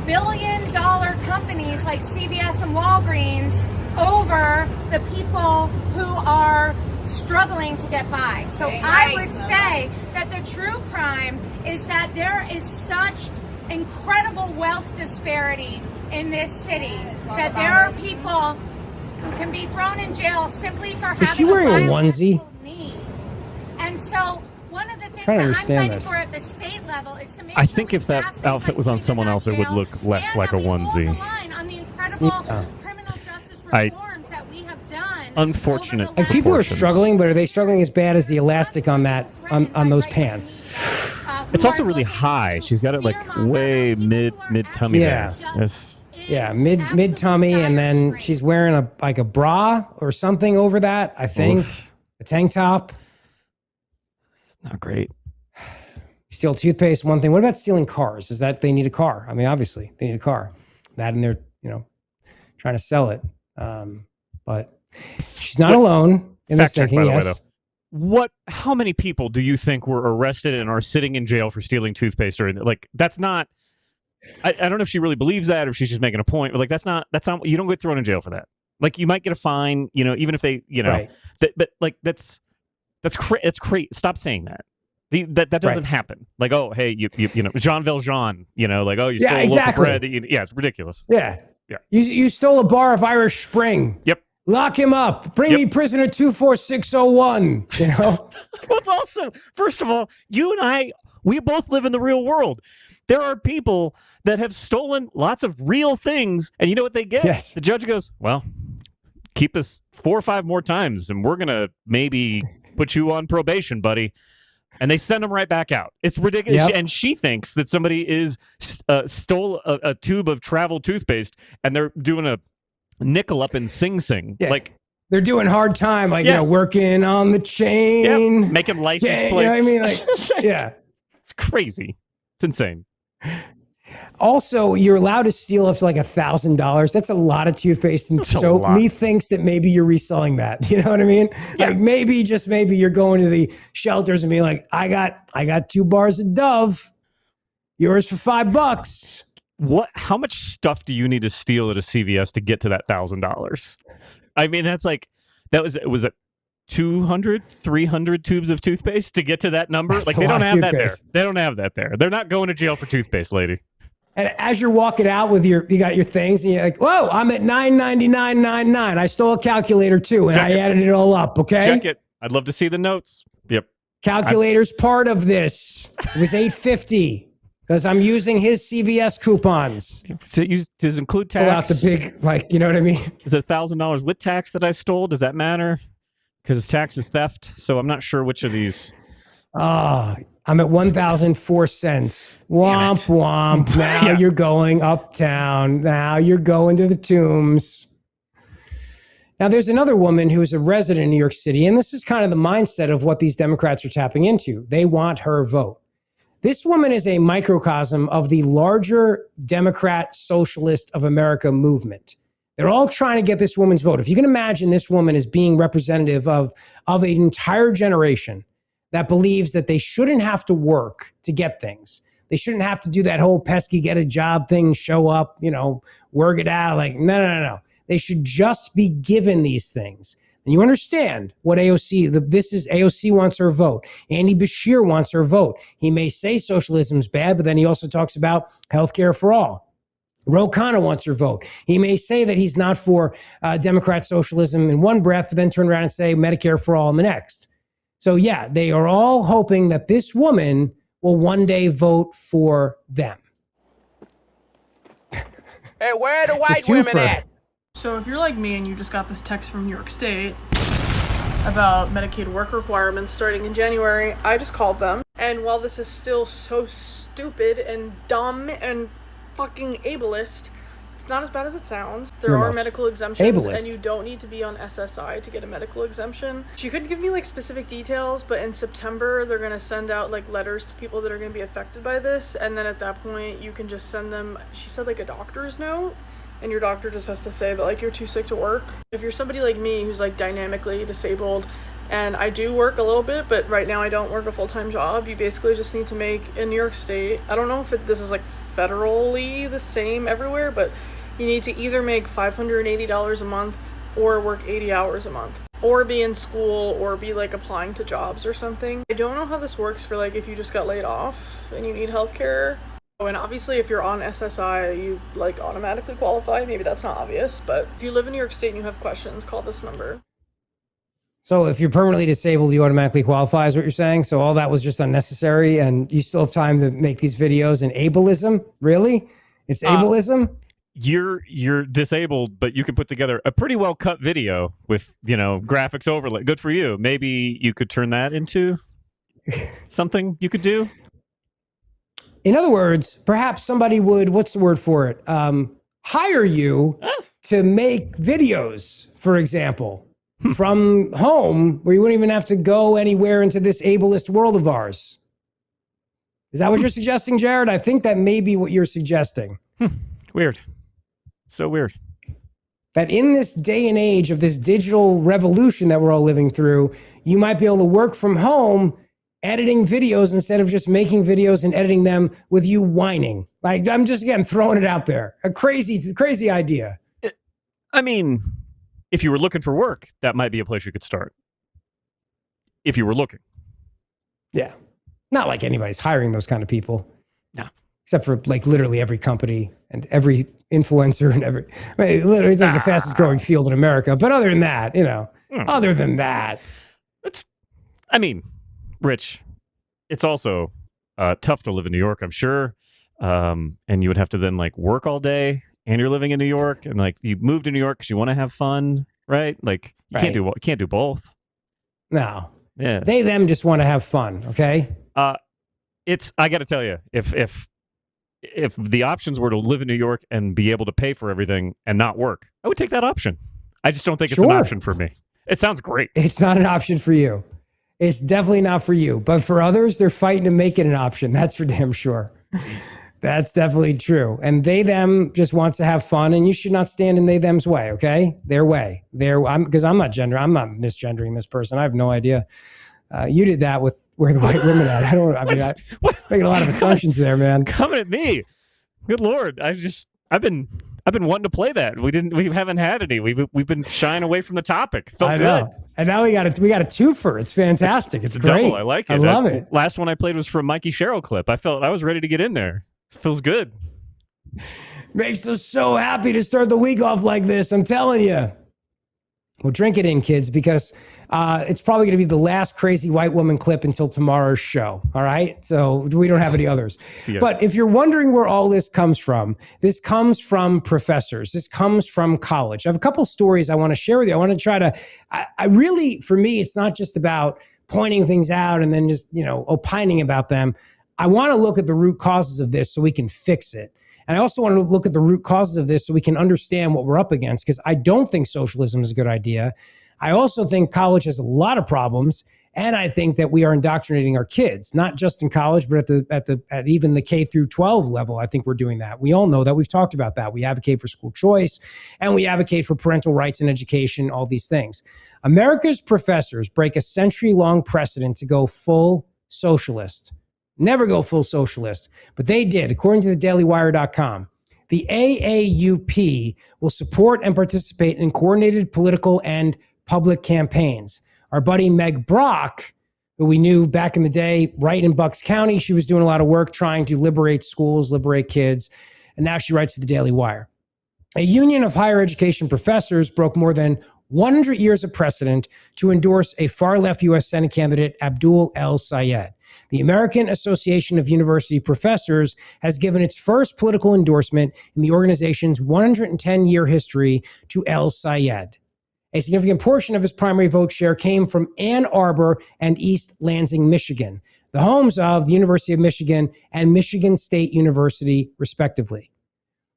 billion-dollar companies like CVS and Walgreens over the people who are struggling to get by. So I would say that the true crime is that there is such incredible wealth disparity in this city that there are people who can be thrown in jail simply for having Is she wearing a onesie? Need. And so one of the things Trying to that I'm understand fighting this. for at the state level is to make I sure think we if that pass things outfit like was on keeping someone them else, in it would jail, look less and like a that we hold the onesie. line on the incredible Yeah. criminal justice I- reforms that we have done. Unfortunate. over the And people are Portions. struggling, but are they struggling as bad as the elastic on that on those pants? It's also really high. She's got it like way mid tummy Yeah. there. Yes. Yeah, mid tummy, and then she's wearing a bra or something over that. I think a tank top. Not great. Steal toothpaste, one thing. What about stealing cars? Is that they need a car? I mean, obviously they need a car. That and they're trying to sell it. But she's not alone in this Fact check, thinking. by the way, Yes. though. How many people do you think were arrested and are sitting in jail for stealing toothpaste? Or like, that's not. I don't know if she really believes that or if she's just making a point. But like, that's not. You don't get thrown in jail for that. Like, you might get a fine. Even if they. Right. But like that's crazy. Stop saying that. That doesn't happen. Like, oh, hey, you Jean Valjean. Like, oh, you stole a loaf of bread. It's ridiculous. Yeah. Yeah. You stole a bar of Irish Spring. Yep. Lock him up. Bring me prisoner 24601. But also, first of all, you and I, we both live in the real world. There are people that have stolen lots of real things, and you know what they get? Yes. The judge goes, well, keep us 4 or 5 more times, and we're going to maybe put you on probation, buddy. And they send them right back out. It's ridiculous. Yep. And she thinks that somebody stole a tube of travel toothpaste, and they're doing a nickel up in Sing Sing. Yeah. Like, they're doing hard time, like, Yes. working on the chain. Yep. Making license Yeah, plates. you know what I mean? Like, yeah. It's crazy. It's insane. Also, you're allowed to steal up to like $1,000. That's a lot of toothpaste and soap. Methinks that maybe you're reselling that. You know what I mean? Yeah. Like maybe, just maybe, you're going to the shelters and being like, I got 2 bars of Dove. Yours for $5. What? How much stuff do you need to steal at a CVS to get to that $1,000? I mean, that's like, was it 200, 300 tubes of toothpaste to get to that number? That's like, they don't have that there. They don't have that there. They're not going to jail for toothpaste, lady. And as you're walking out with you got your things, and you're like, whoa, I'm at $9.99.99. I stole a calculator too, and I added it all up, okay? Check it. I'd love to see the notes. Yep. Calculator's part of this. It was $8.50 because I'm using his CVS coupons. Does it include tax? Pull out the big, like, you know what I mean? Is it $1,000 with tax that I stole? Does that matter? Because tax is theft, so I'm not sure which of these. I'm at 1,004 cents. Womp womp. Now you're going uptown. Now you're going to the tombs. Now there's another woman who is a resident in New York City, and this is kind of the mindset of what these Democrats are tapping into. They want her vote. This woman is a microcosm of the larger Democrat Socialist of America movement. They're all trying to get this woman's vote. If you can imagine this woman as being representative of an entire generation that believes that they shouldn't have to work to get things. They shouldn't have to do that whole pesky get a job thing, show up, work it out. Like, no. They should just be given these things. And you understand what AOC wants her vote. Andy Beshear wants her vote. He may say socialism's bad, but then he also talks about healthcare for all. Khanna wants her vote. He may say that he's not for Democrat socialism in one breath, but then turn around and say Medicare for all in the next. So yeah, they are all hoping that this woman will one day vote for them. Hey, where are the white women at? So if you're like me and you just got this text from New York State about Medicaid work requirements starting in January, I just called them. And while this is still so stupid and dumb and fucking ableist, it's not as bad as it sounds. There are medical exemptions, and you don't need to be on SSI to get a medical exemption. She couldn't give me like specific details, but in September they're gonna send out like letters to people that are gonna be affected by this, and then at that point you can just send them, she said, like a doctor's note, and your doctor just has to say that like you're too sick to work. If you're somebody like me who's like dynamically disabled, and I do work a little bit, but right now I don't work a full-time job, you basically just need to make, in New York State, I don't know if this is like federally the same everywhere, but you need to either make $580 a month or work 80 hours a month, or be in school, or be like applying to jobs or something. I don't know how this works for like if you just got laid off and you need healthcare. Oh, and obviously if you're on SSI, you like automatically qualify. Maybe that's not obvious, but if you live in New York State and you have questions, call this number. So if you're permanently disabled, you automatically qualify, is what you're saying? So all that was just unnecessary, and you still have time to make these videos. And ableism? Really? It's ableism? You're disabled, but you can put together a pretty well cut video with, graphics overlay. Good for you. Maybe you could turn that into something you could do. In other words, perhaps somebody would, what's the word for it? Hire you to make videos, for example, from home, where you wouldn't even have to go anywhere into this ableist world of ours. Is that what you're suggesting, Jared? I think that may be what you're suggesting. Weird. So weird. That in this day and age of this digital revolution that we're all living through, you might be able to work from home editing videos instead of just making videos and editing them with you whining. Like, I'm just, again, throwing it out there. A crazy idea. I mean, if you were looking for work, that might be a place you could start. If you were looking. Yeah. Not like anybody's hiring those kind of people. No. Except for like literally every company and every influencer and literally it's like the fastest growing field in America. But other than that, I mean, Rich, it's also tough to live in New York, I'm sure. And you would have to then like work all day, and you're living in New York, and like you moved to New York because you want to have fun, right? Like you can't do both. No. Yeah. Them just want to have fun. Okay. I got to tell you, if the options were to live in New York and be able to pay for everything and not work, I would take that option. I just don't think it's an option for me. It sounds great. It's not an option for you. It's definitely not for you. But for others, they're fighting to make it an option. That's for damn sure. That's definitely true. And they, them just wants to have fun, and you should not stand in they, them's way, okay? Their way. Because I'm not misgendering this person. I have no idea. You did that with where the white women at. I'm making a lot of assumptions there, man. Coming at me. Good Lord. I've been wanting to play that. We haven't had any. We've been shying away from the topic. Felt good. And now we got a twofer. It's fantastic. It's great. Double. I like it. I love it. Last one I played was from Mikey Sherrill clip. I felt I was ready to get in there. It feels good. Makes us so happy to start the week off like this. I'm telling you. Well, drink it in, kids, because it's probably going to be the last crazy white woman clip until tomorrow's show. All right. So we don't have any others. But if you're wondering where all this comes from professors. This comes from college. I have a couple stories I want to share with you. I want to try to, I really, for me, it's not just about pointing things out and then just, opining about them. I want to look at the root causes of this so we can fix it. And I also want to look at the root causes of this so we can understand what we're up against, because I don't think socialism is a good idea. I also think college has a lot of problems, and I think that we are indoctrinating our kids, not just in college, but at even the K through 12 level. I think we're doing that. We all know that. We've talked about that. We advocate for school choice, and we advocate for parental rights and education, all these things. America's professors break a century-long precedent to go full socialist. Never go full socialist, but they did. According to the dailywire.com, the AAUP will support and participate in coordinated political and public campaigns. Our buddy Meg Brock, who we knew back in the day, right in Bucks County, she was doing a lot of work trying to liberate schools, liberate kids, and now she writes for the Daily Wire. A union of higher education professors broke more than 100 years of precedent to endorse a far-left U.S. Senate candidate, Abdul El-Sayed. The American Association of University Professors has given its first political endorsement in the organization's 110-year history to El-Sayed. A significant portion of his primary vote share came from Ann Arbor and East Lansing, Michigan, the homes of the University of Michigan and Michigan State University, respectively.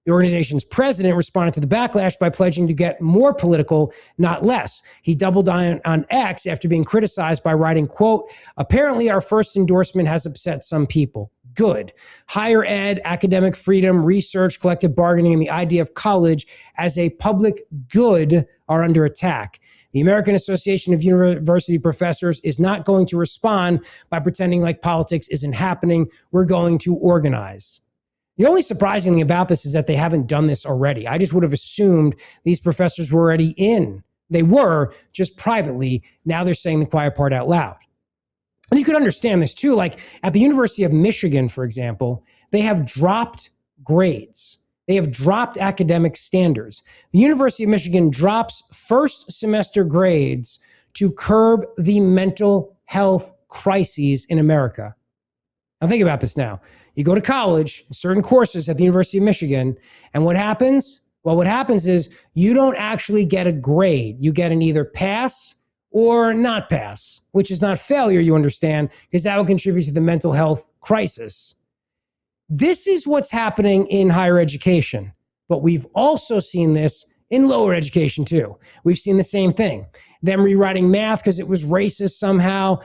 The organization's president responded to the backlash by pledging to get more political, not less. He doubled down on X after being criticized by writing, quote, "Apparently our first endorsement has upset some people. Good. Higher ed, academic freedom, research, collective bargaining, and the idea of college as a public good are under attack. The American Association of University Professors is not going to respond by pretending like politics isn't happening. We're going to organize." The only surprising thing about this is that they haven't done this already. I just would have assumed these professors were already in. They were, just privately. Now they're saying the quiet part out loud. And you could understand this too. Like at the University of Michigan, for example, they have dropped grades. They have dropped academic standards. The University of Michigan drops first semester grades to curb the mental health crises in America. Now think about this now. You go to college, certain courses at the University of Michigan, and what happens? Well, what happens is you don't actually get a grade. You get an either pass or not pass, which is not failure, you understand, because that will contribute to the mental health crisis. This is what's happening in higher education, but we've also seen this in lower education too. We've seen the same thing. Them rewriting math because it was racist somehow,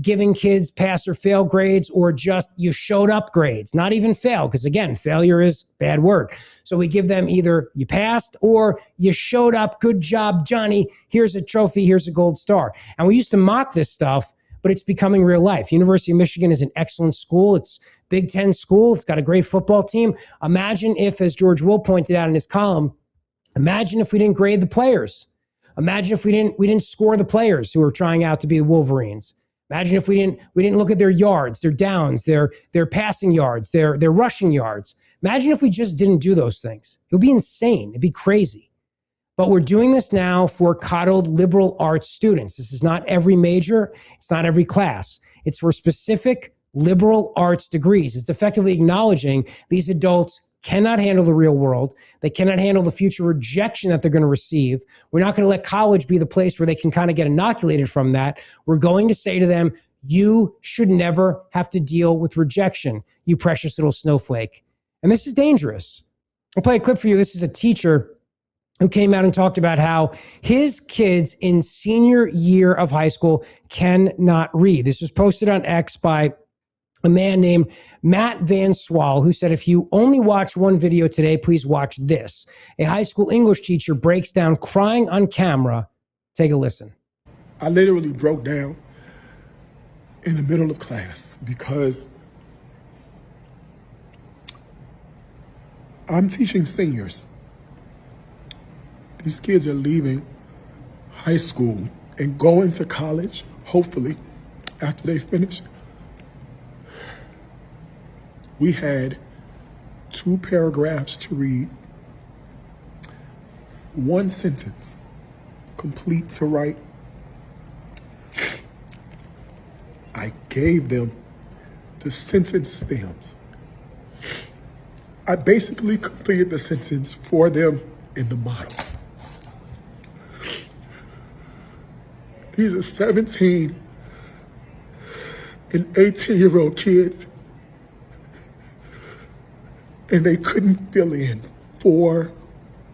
giving kids pass or fail grades, or just you showed up grades, not even fail, because again, failure is a bad word. So we give them either you passed or you showed up, good job, Johnny, here's a trophy, here's a gold star. And we used to mock this stuff, but it's becoming real life. University of Michigan is an excellent school. It's Big Ten school. It's got a great football team. Imagine if, as George Will pointed out in his column, imagine if we didn't grade the players. Imagine if we didn't score the players who are trying out to be the Wolverines. Imagine if we didn't look at their yards, their downs, their passing yards, their rushing yards. Imagine if we just didn't do those things. It would be insane. It'd be crazy. But we're doing this now for coddled liberal arts students. This is not every major. It's not every class. It's for specific liberal arts degrees. It's effectively acknowledging these adults cannot handle the real world. They cannot handle the future rejection that they're going to receive. We're not going to let college be the place where they can kind of get inoculated from that. We're going to say to them, you should never have to deal with rejection, you precious little snowflake. And this is dangerous. I'll play a clip for you. This is a teacher who came out and talked about how his kids in senior year of high school cannot read. This was posted on X by a man named Matt Van Swal, who said, if you only watch one video today, please watch this. A high school English teacher breaks down crying on camera. Take a listen. I literally broke down in the middle of class because I'm teaching seniors. These kids are leaving high school and going to college, hopefully, after they finish. We had 2 paragraphs to read, 1 sentence complete to write. I gave them the sentence stems. I basically completed the sentence for them in the model. These are 17 and 18-year-old kids, and they couldn't fill in 4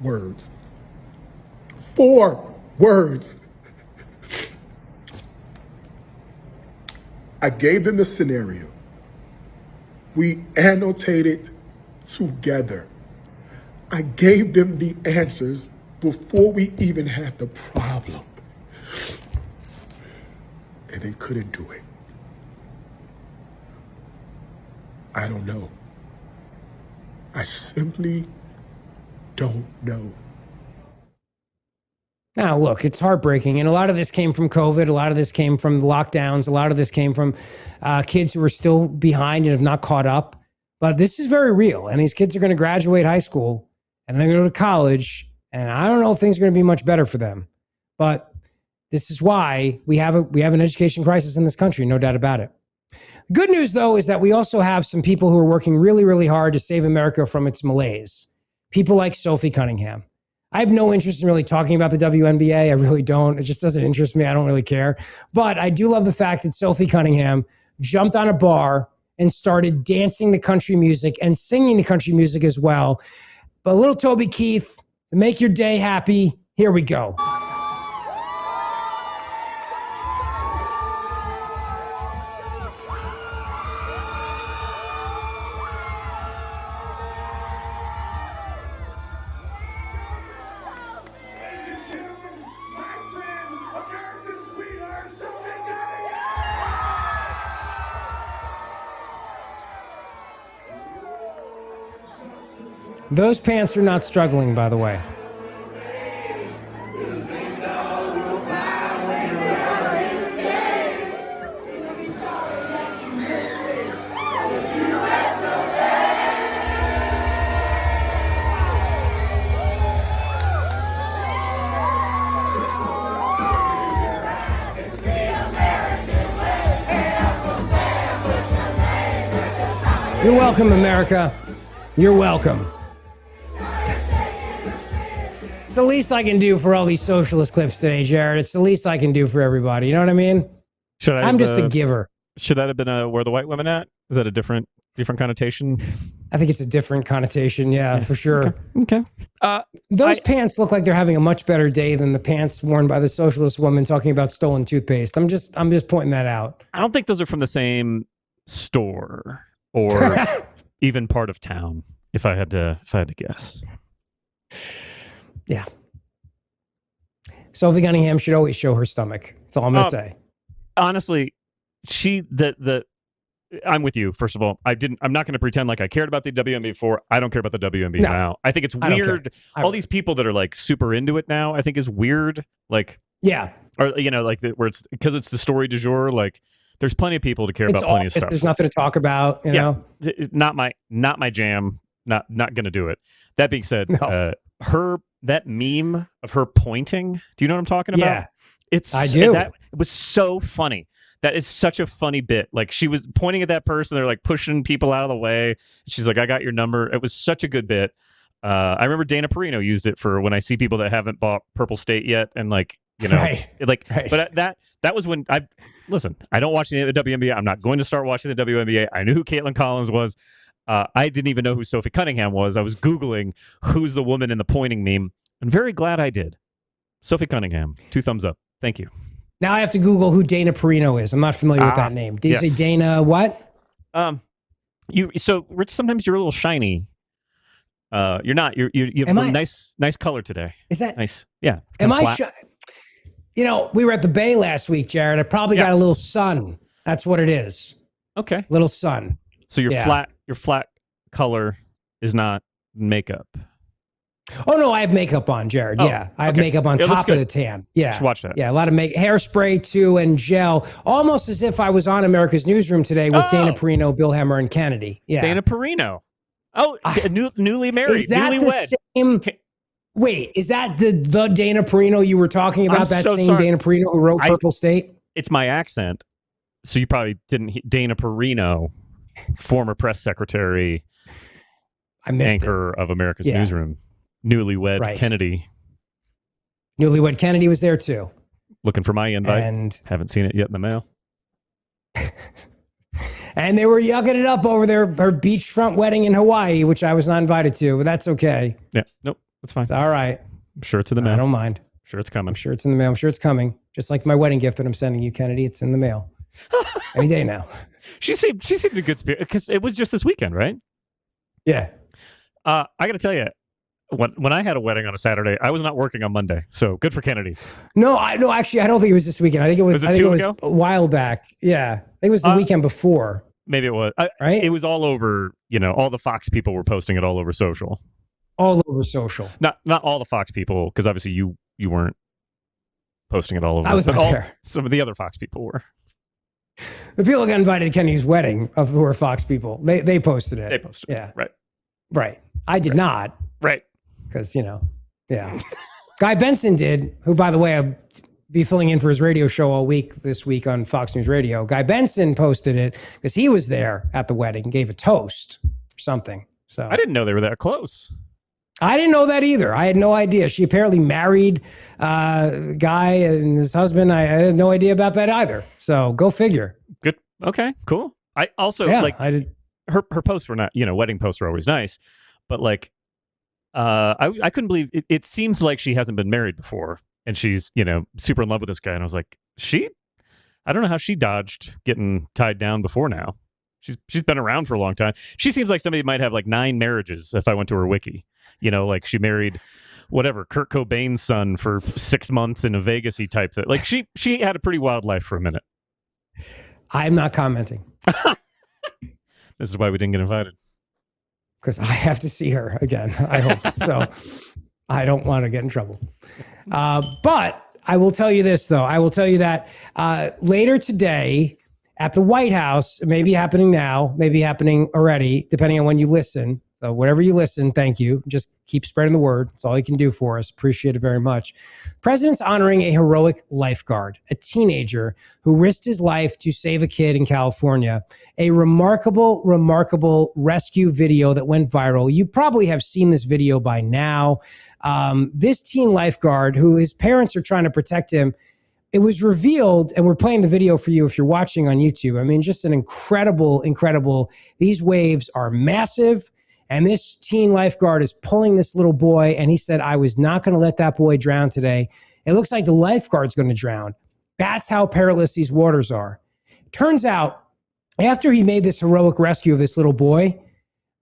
words. 4 words. I gave them the scenario. We annotated together. I gave them the answers before we even had the problem. And they couldn't do it. I don't know. I simply don't know. Now, look, it's heartbreaking. And a lot of this came from COVID. A lot of this came from the lockdowns. A lot of this came from kids who are still behind and have not caught up. But this is very real. And these kids are going to graduate high school and they're going to go to college. And I don't know if things are going to be much better for them. But this is why we have an education crisis in this country, no doubt about it. The good news, though, is that we also have some people who are working really, really hard to save America from its malaise. People like Sophie Cunningham. I have no interest in really talking about the WNBA. I really don't. It just doesn't interest me. I don't really care. But I do love the fact that Sophie Cunningham jumped on a bar and started dancing to country music and singing to country music as well. But little Toby Keith, to make your day happy, here we go. Those pants are not struggling, by the way. You're welcome, America. You're welcome. It's the least I can do for all these socialist clips today, Jared. It's the least I can do for everybody. You know what I mean? I'm just a giver. Should that have been Where the White Women At? Is that a different connotation? I think it's a different connotation. Yeah, for sure. Okay. Those pants look like they're having a much better day than the pants worn by the socialist woman talking about stolen toothpaste. I'm just pointing that out. I don't think those are from the same store or even part of town. If I had to guess. Yeah. Sophie Cunningham should always show her stomach. That's all I'm going to say. Honestly, I'm with you. First of all, I'm not going to pretend like I cared about the WNBA before. I don't care about the WNBA now. I think it's weird. All these people that are like super into it now, I think is weird. Like, yeah. Or, like where it's because it's the story du jour. Like, there's plenty of people to care about plenty of stuff. There's nothing to talk about, you know? Not my jam. Not going to do it. That being said, that meme of her pointing. Do you know what I'm talking about? Yeah, I do. It was so funny. That is such a funny bit. Like she was pointing at that person. They're like pushing people out of the way. She's like, "I got your number." It was such a good bit. I remember Dana Perino used it for when I see people that haven't bought Purple State yet, and like right. But that was when listen. I don't watch any of the WNBA. I'm not going to start watching the WNBA. I knew who Caitlin Collins was. I didn't even know who Sophie Cunningham was. I was Googling who's the woman in the pointing meme. I'm very glad I did. Sophie Cunningham, 2 thumbs up. Thank you. Now I have to Google who Dana Perino is. I'm not familiar with that name. Did you say Dana what? Rich, sometimes you're a little shiny. You're not. You have a nice color today. Is that nice? Yeah. Am I? We were at the Bay last week, Jared. I probably got a little sun. That's what it is. Okay. Little sun. So your flat color is not makeup. Oh no, I have makeup on, Jared. Oh, yeah, I have makeup on top of the tan. Yeah, just watch that. Yeah, a lot of hairspray too, and gel, almost as if I was on America's Newsroom today with Dana Perino, Bill Hemmer, and Kennedy. Yeah, Dana Perino. Oh, newly married, is that newlywed. The same? Wait, is that the Dana Perino you were talking about? That same sorry. Dana Perino who wrote Purple State? It's my accent, so you probably didn't. Dana Perino, former press secretary, anchor of America's Newsroom. Newlywed Kennedy. Newlywed Kennedy was there too. Looking for my invite. And haven't seen it yet in the mail. And they were yucking it up over her beachfront wedding in Hawaii, which I was not invited to, but that's okay. Yeah, nope, that's fine. It's all right. I'm sure it's in the mail. I don't mind. I'm sure it's coming. I'm sure it's in the mail. I'm sure it's coming. Just like my wedding gift that I'm sending you, Kennedy. It's in the mail. Any day now. She seemed in good spirit because it was just this weekend, right? Yeah. I got to tell you, when I had a wedding on a Saturday, I was not working on Monday. So good for Kennedy. No, actually, I don't think it was this weekend. I think it was. I think it was a while back. Yeah, I think it was the weekend before. Maybe it was. Right? It was all over. All the Fox people were posting it all over social. All over social. Not all the Fox people, because obviously you weren't posting it all over. I was not there. Some of the other Fox people were. The people who got invited to Kennedy's wedding who were Fox people. They posted it. They posted it. Yeah. Right. Right. I did not. Right. Because, Guy Benson did, who, by the way, I'll be filling in for his radio show all week this week on Fox News Radio. Guy Benson posted it because he was there at the wedding, gave a toast or something. So I didn't know they were that close. I didn't know that either. I had no idea. She apparently married Guy and his husband. I had no idea about that either. So go figure. Good. Okay, cool. I also her posts were not, wedding posts are always nice, but I couldn't believe it. It seems like she hasn't been married before, and she's super in love with this guy. And I was like, I don't know how she dodged getting tied down before now. She's been around for a long time. She seems like somebody might have 9 marriages if I went to her wiki. She married Kurt Cobain's son for 6 months in a Vegas-y type thing. She had a pretty wild life for a minute. I'm not commenting. This is why we didn't get invited. Because I have to see her again, I hope. So I don't want to get in trouble. But I will tell you this, though. I will tell you that later today at the White House, it may be happening now, maybe happening already, depending on when you listen. So whatever you listen, thank you. Just keep spreading the word. That's all you can do for us. Appreciate it very much. President's honoring a heroic lifeguard, a teenager who risked his life to save a kid in California. A remarkable, remarkable rescue video that went viral. You probably have seen this video by now. This teen lifeguard, who his parents are trying to protect him, it was revealed, and we're playing the video for you if you're watching on YouTube. I mean, just an incredible. These waves are massive. And this teen lifeguard is pulling this little boy, and he said, I was not going to let that boy drown today. It looks like the lifeguard's going to drown. That's how perilous these waters are. Turns out, after he made this heroic rescue of this little boy,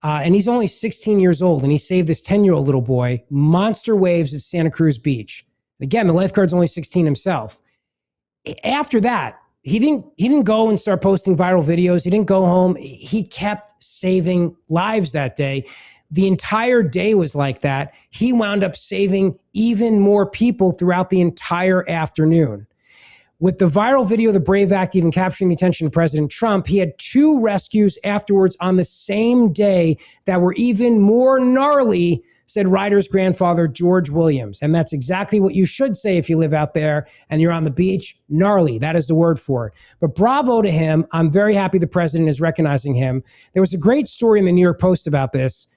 and he's only 16 years old, and he saved this 10-year-old little boy, monster waves at Santa Cruz Beach. Again, the lifeguard's only 16 himself. After that, he didn't go and start posting viral videos. He didn't go home. He kept saving lives that day. The entire day was like that. He wound up saving even more people throughout the entire afternoon. With the viral video, the Brave Act even capturing the attention of President Trump, he had 2 rescues afterwards on the same day that were even more gnarly, said Ryder's grandfather, George Williams. And that's exactly what you should say if you live out there and you're on the beach. Gnarly, that is the word for it. But bravo to him. I'm very happy the president is recognizing him. There was a great story in the New York Post about this.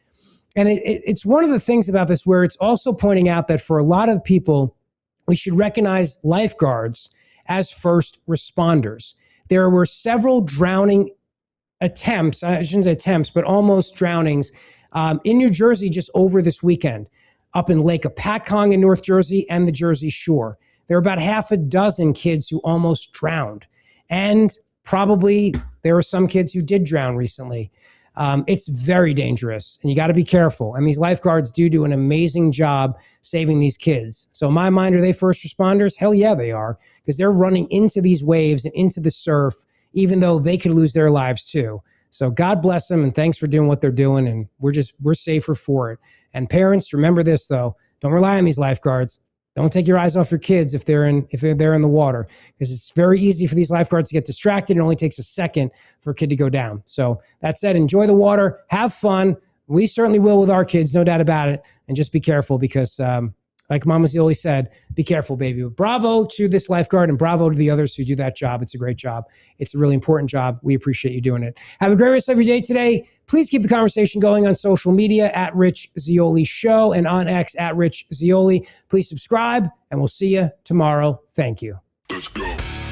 And it's one of the things about this where it's also pointing out that for a lot of people, we should recognize lifeguards as first responders. There were several drowning attempts, I shouldn't say attempts, but almost drownings in New Jersey just over this weekend, up in Lake Apatcong in North Jersey and the Jersey Shore. There were about 6 kids who almost drowned. And probably there were some kids who did drown recently. It's very dangerous, and you got to be careful. And these lifeguards do an amazing job saving these kids. So in my mind, are they first responders? Hell yeah, they are, because they're running into these waves and into the surf, even though they could lose their lives too. So God bless them, and thanks for doing what they're doing. And we're safer for it. And parents, remember this though: don't rely on these lifeguards. Don't take your eyes off your kids if they're in the water, because it's very easy for these lifeguards to get distracted. It only takes a second for a kid to go down. So that said, enjoy the water, have fun. We certainly will with our kids, no doubt about it. And just be careful, because like Mama Zeoli said, be careful, baby. But bravo to this lifeguard, and bravo to the others who do that job. It's a great job. It's a really important job. We appreciate you doing it. Have a great rest of your day today. Please keep the conversation going on social media at Rich Zeoli Show and on X at Rich Zeoli. Please subscribe, and we'll see you tomorrow. Thank you. Let's go.